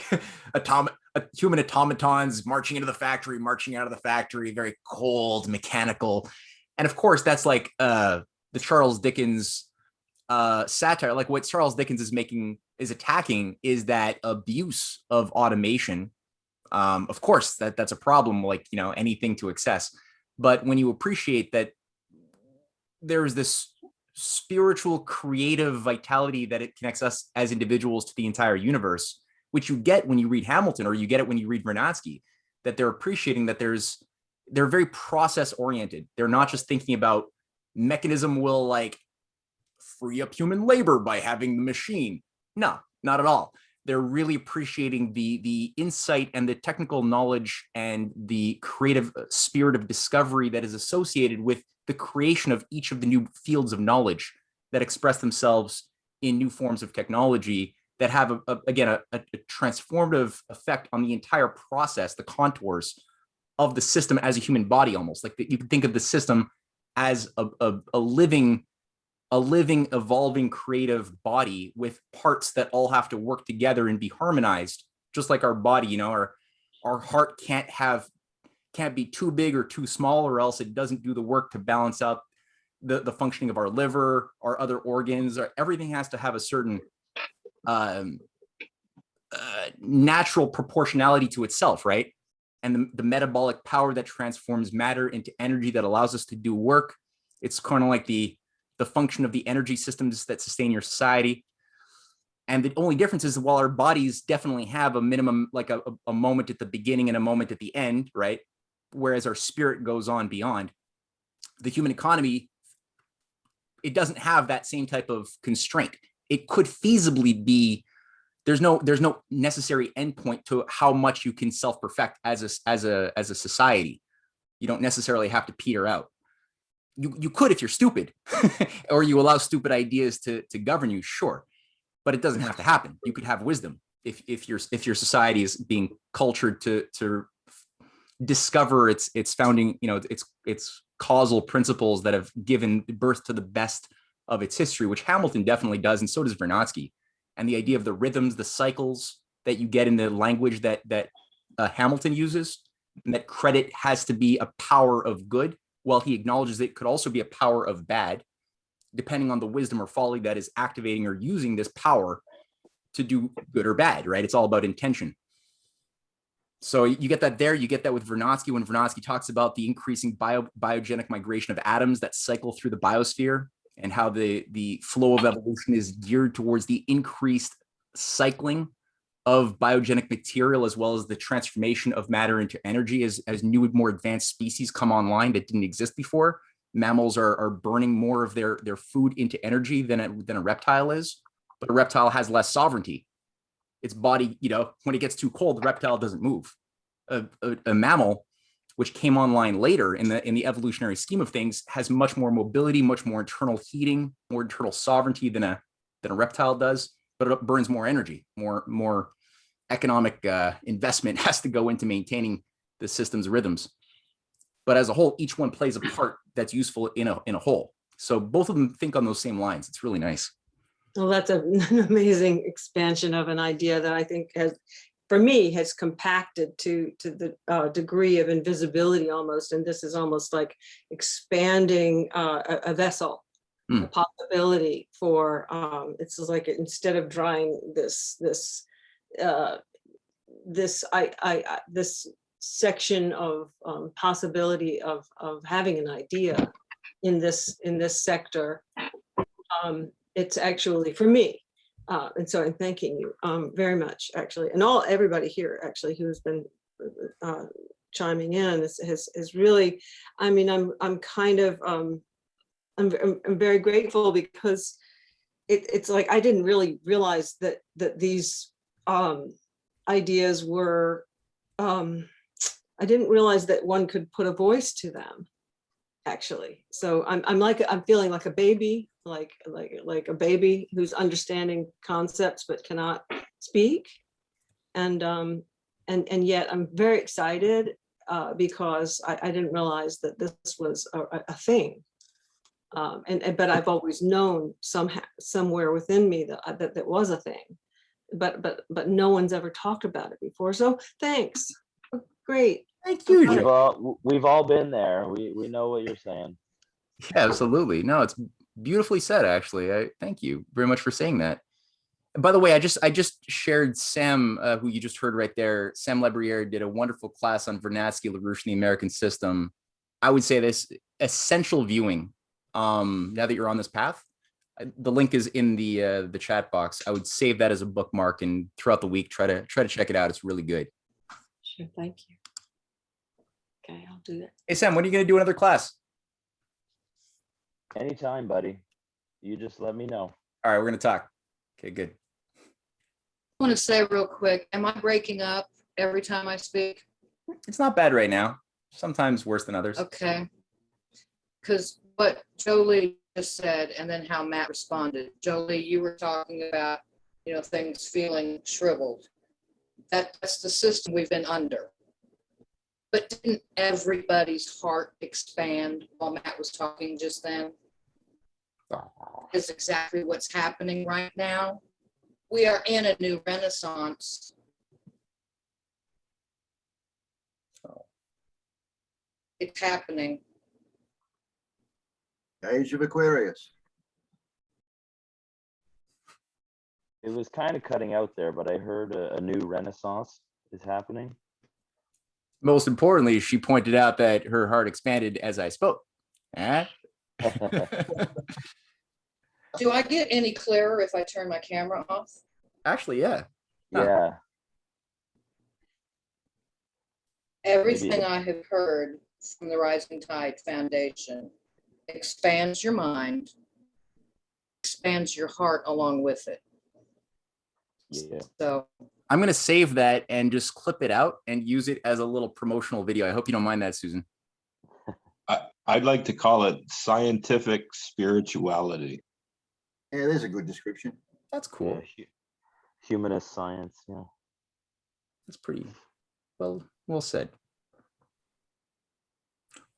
human automatons marching into the factory, marching out of the factory, very cold, mechanical. And of course, that's like the Charles Dickens satire. Like what Charles Dickens is attacking is that abuse of automation. Of course, that's a problem, like, anything to excess. But when you appreciate that there's this spiritual, creative vitality that it connects us as individuals to the entire universe, which you get when you read Hamilton, or you get it when you read Vernadsky, that they're appreciating that they're very process oriented. They're not just thinking about mechanism will like free up human labor by having the machine. No, not at all. They're really appreciating the insight and the technical knowledge and the creative spirit of discovery that is associated with the creation of each of the new fields of knowledge that express themselves in new forms of technology that have, a transformative effect on the entire process, the contours of the system as a human body, almost like you can think of the system as a living, evolving, creative body with parts that all have to work together and be harmonized, just like our body. You know, our heart can't be too big or too small, or else it doesn't do the work to balance out the functioning of our liver, our other organs. Everything has to have a certain natural proportionality to itself, right? And the metabolic power that transforms matter into energy that allows us to do work. It's kind of like the function of the energy systems that sustain your society. And the only difference is, while our bodies definitely have a minimum, like a moment at the beginning and a moment at the end, right? Whereas our spirit goes on beyond. The human economy, it doesn't have that same type of constraint. It could feasibly be, there's no necessary endpoint to how much you can self-perfect as a society. You don't necessarily have to peter out. You could if you're stupid, or you allow stupid ideas to govern you, sure, but it doesn't have to happen. You could have wisdom if your society is being cultured to discover its founding, you know, its causal principles that have given birth to the best of its history, which Hamilton definitely does, and so does Vernadsky. And the idea of the rhythms, the cycles that you get in the language that Hamilton uses, and that credit has to be a power of good, while he acknowledges it could also be a power of bad, depending on the wisdom or folly that is activating or using this power to do good or bad, right? It's all about intention. So you get that there. You get that with Vernadsky, when Vernadsky talks about the increasing biogenic migration of atoms that cycle through the biosphere, and how the flow of evolution is geared towards the increased cycling of biogenic material, as well as the transformation of matter into energy as new, more advanced species come online that didn't exist before. Mammals are burning more of their food into energy than a reptile is, but a reptile has less sovereignty. Its body, you know, when it gets too cold, the reptile doesn't move. A mammal, which came online later in the evolutionary scheme of things, has much more mobility, much more internal heating, more internal sovereignty than a reptile does, but it burns more energy, more economic investment has to go into maintaining the system's rhythms. But as a whole, each one plays a part that's useful in a whole. So both of them think on those same lines. It's really nice. Well, that's an amazing expansion of an idea that I think has, for me, has compacted to the degree of invisibility almost. And this is almost like expanding a vessel, a possibility for, it's like, instead of drawing this section of possibility of having an idea in this sector, it's actually, for me, and so I'm thanking you very much, actually, and everybody here, actually, who has been chiming in is really, I mean, I'm kind of, I'm very grateful, because it's like I didn't really realize that these ideas were, I didn't realize that one could put a voice to them, actually. So I'm feeling like a baby, like a baby who's understanding concepts but cannot speak, and yet I'm very excited because I didn't realize that this was a thing, but I've always known somewhere within me that was a thing, but no one's ever talked about it before. So thanks. Great. Thank you, We've Joe. we've all been there. We know what you're saying. Yeah, absolutely. No, it's beautifully said, actually. I thank you very much for saying that. And by the way, I just shared Sam, who you just heard right there. Sam Lebriere did a wonderful class on Vernadsky, LaRouche, and the American System. I would say this essential viewing. Now that you're on this path, the link is in the chat box. I would save that as a bookmark, and throughout the week try to check it out. It's really good. Sure, thank you. Okay, I'll do that. Hey Sam, when are you going to do another class? Anytime, buddy. You just let me know. All right, we're going to talk. Okay, good. I want to say real quick, am I breaking up every time I speak? It's not bad right now. Sometimes worse than others. Okay. Because what Jolie just said, and then how Matt responded. Jolie, you were talking about, you know, things feeling shriveled. That's the system we've been under. But didn't everybody's heart expand while Matt was talking just then? Is exactly what's happening right now. We are in a new renaissance. It's happening. Age of Aquarius. It was kind of cutting out there, but I heard a new renaissance is happening. Most importantly, she pointed out that her heart expanded as I spoke. Eh? Do I get any clearer if I turn my camera off? Actually, yeah. Huh. Yeah. Everything I have heard from the Rising Tide Foundation expands your mind, expands your heart along with it. Yeah. So I'm going to save that and just clip it out and use it as a little promotional video. I hope you don't mind that, Susan. I'd like to call it scientific spirituality. Yeah, there's a good description. That's cool. Yeah, humanist science. Yeah. That's pretty well said.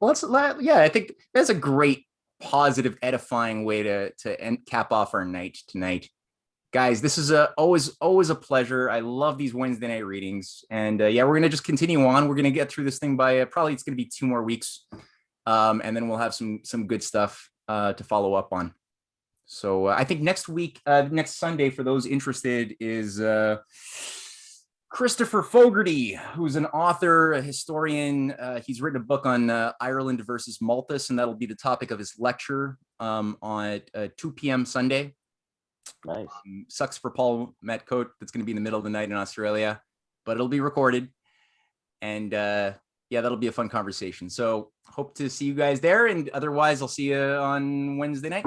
Well, yeah, I think that's a great, positive, edifying way to cap off our night tonight. Guys, this is always a pleasure. I love these Wednesday night readings. And yeah, we're going to just continue on. We're going to get through this thing by probably it's going to be 2 more weeks. And then we'll have some good stuff to follow up on. So I think next week, next Sunday, for those interested, is Christopher Fogarty, who's an author, a historian. He's written a book on Ireland versus Malthus, and that'll be the topic of his lecture on 2 p.m. Sunday. Nice. Sucks for Paul Metcote. That's going to be in the middle of the night in Australia, but it'll be recorded. And yeah, that'll be a fun conversation. So hope to see you guys there. And otherwise, I'll see you on Wednesday night.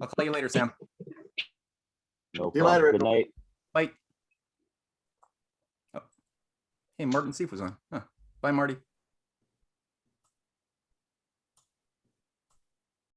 I'll call you later, Sam. No See you problem. later, Good night. Bye. Oh. Hey, Martin Seif was on. Huh. Bye, Marty.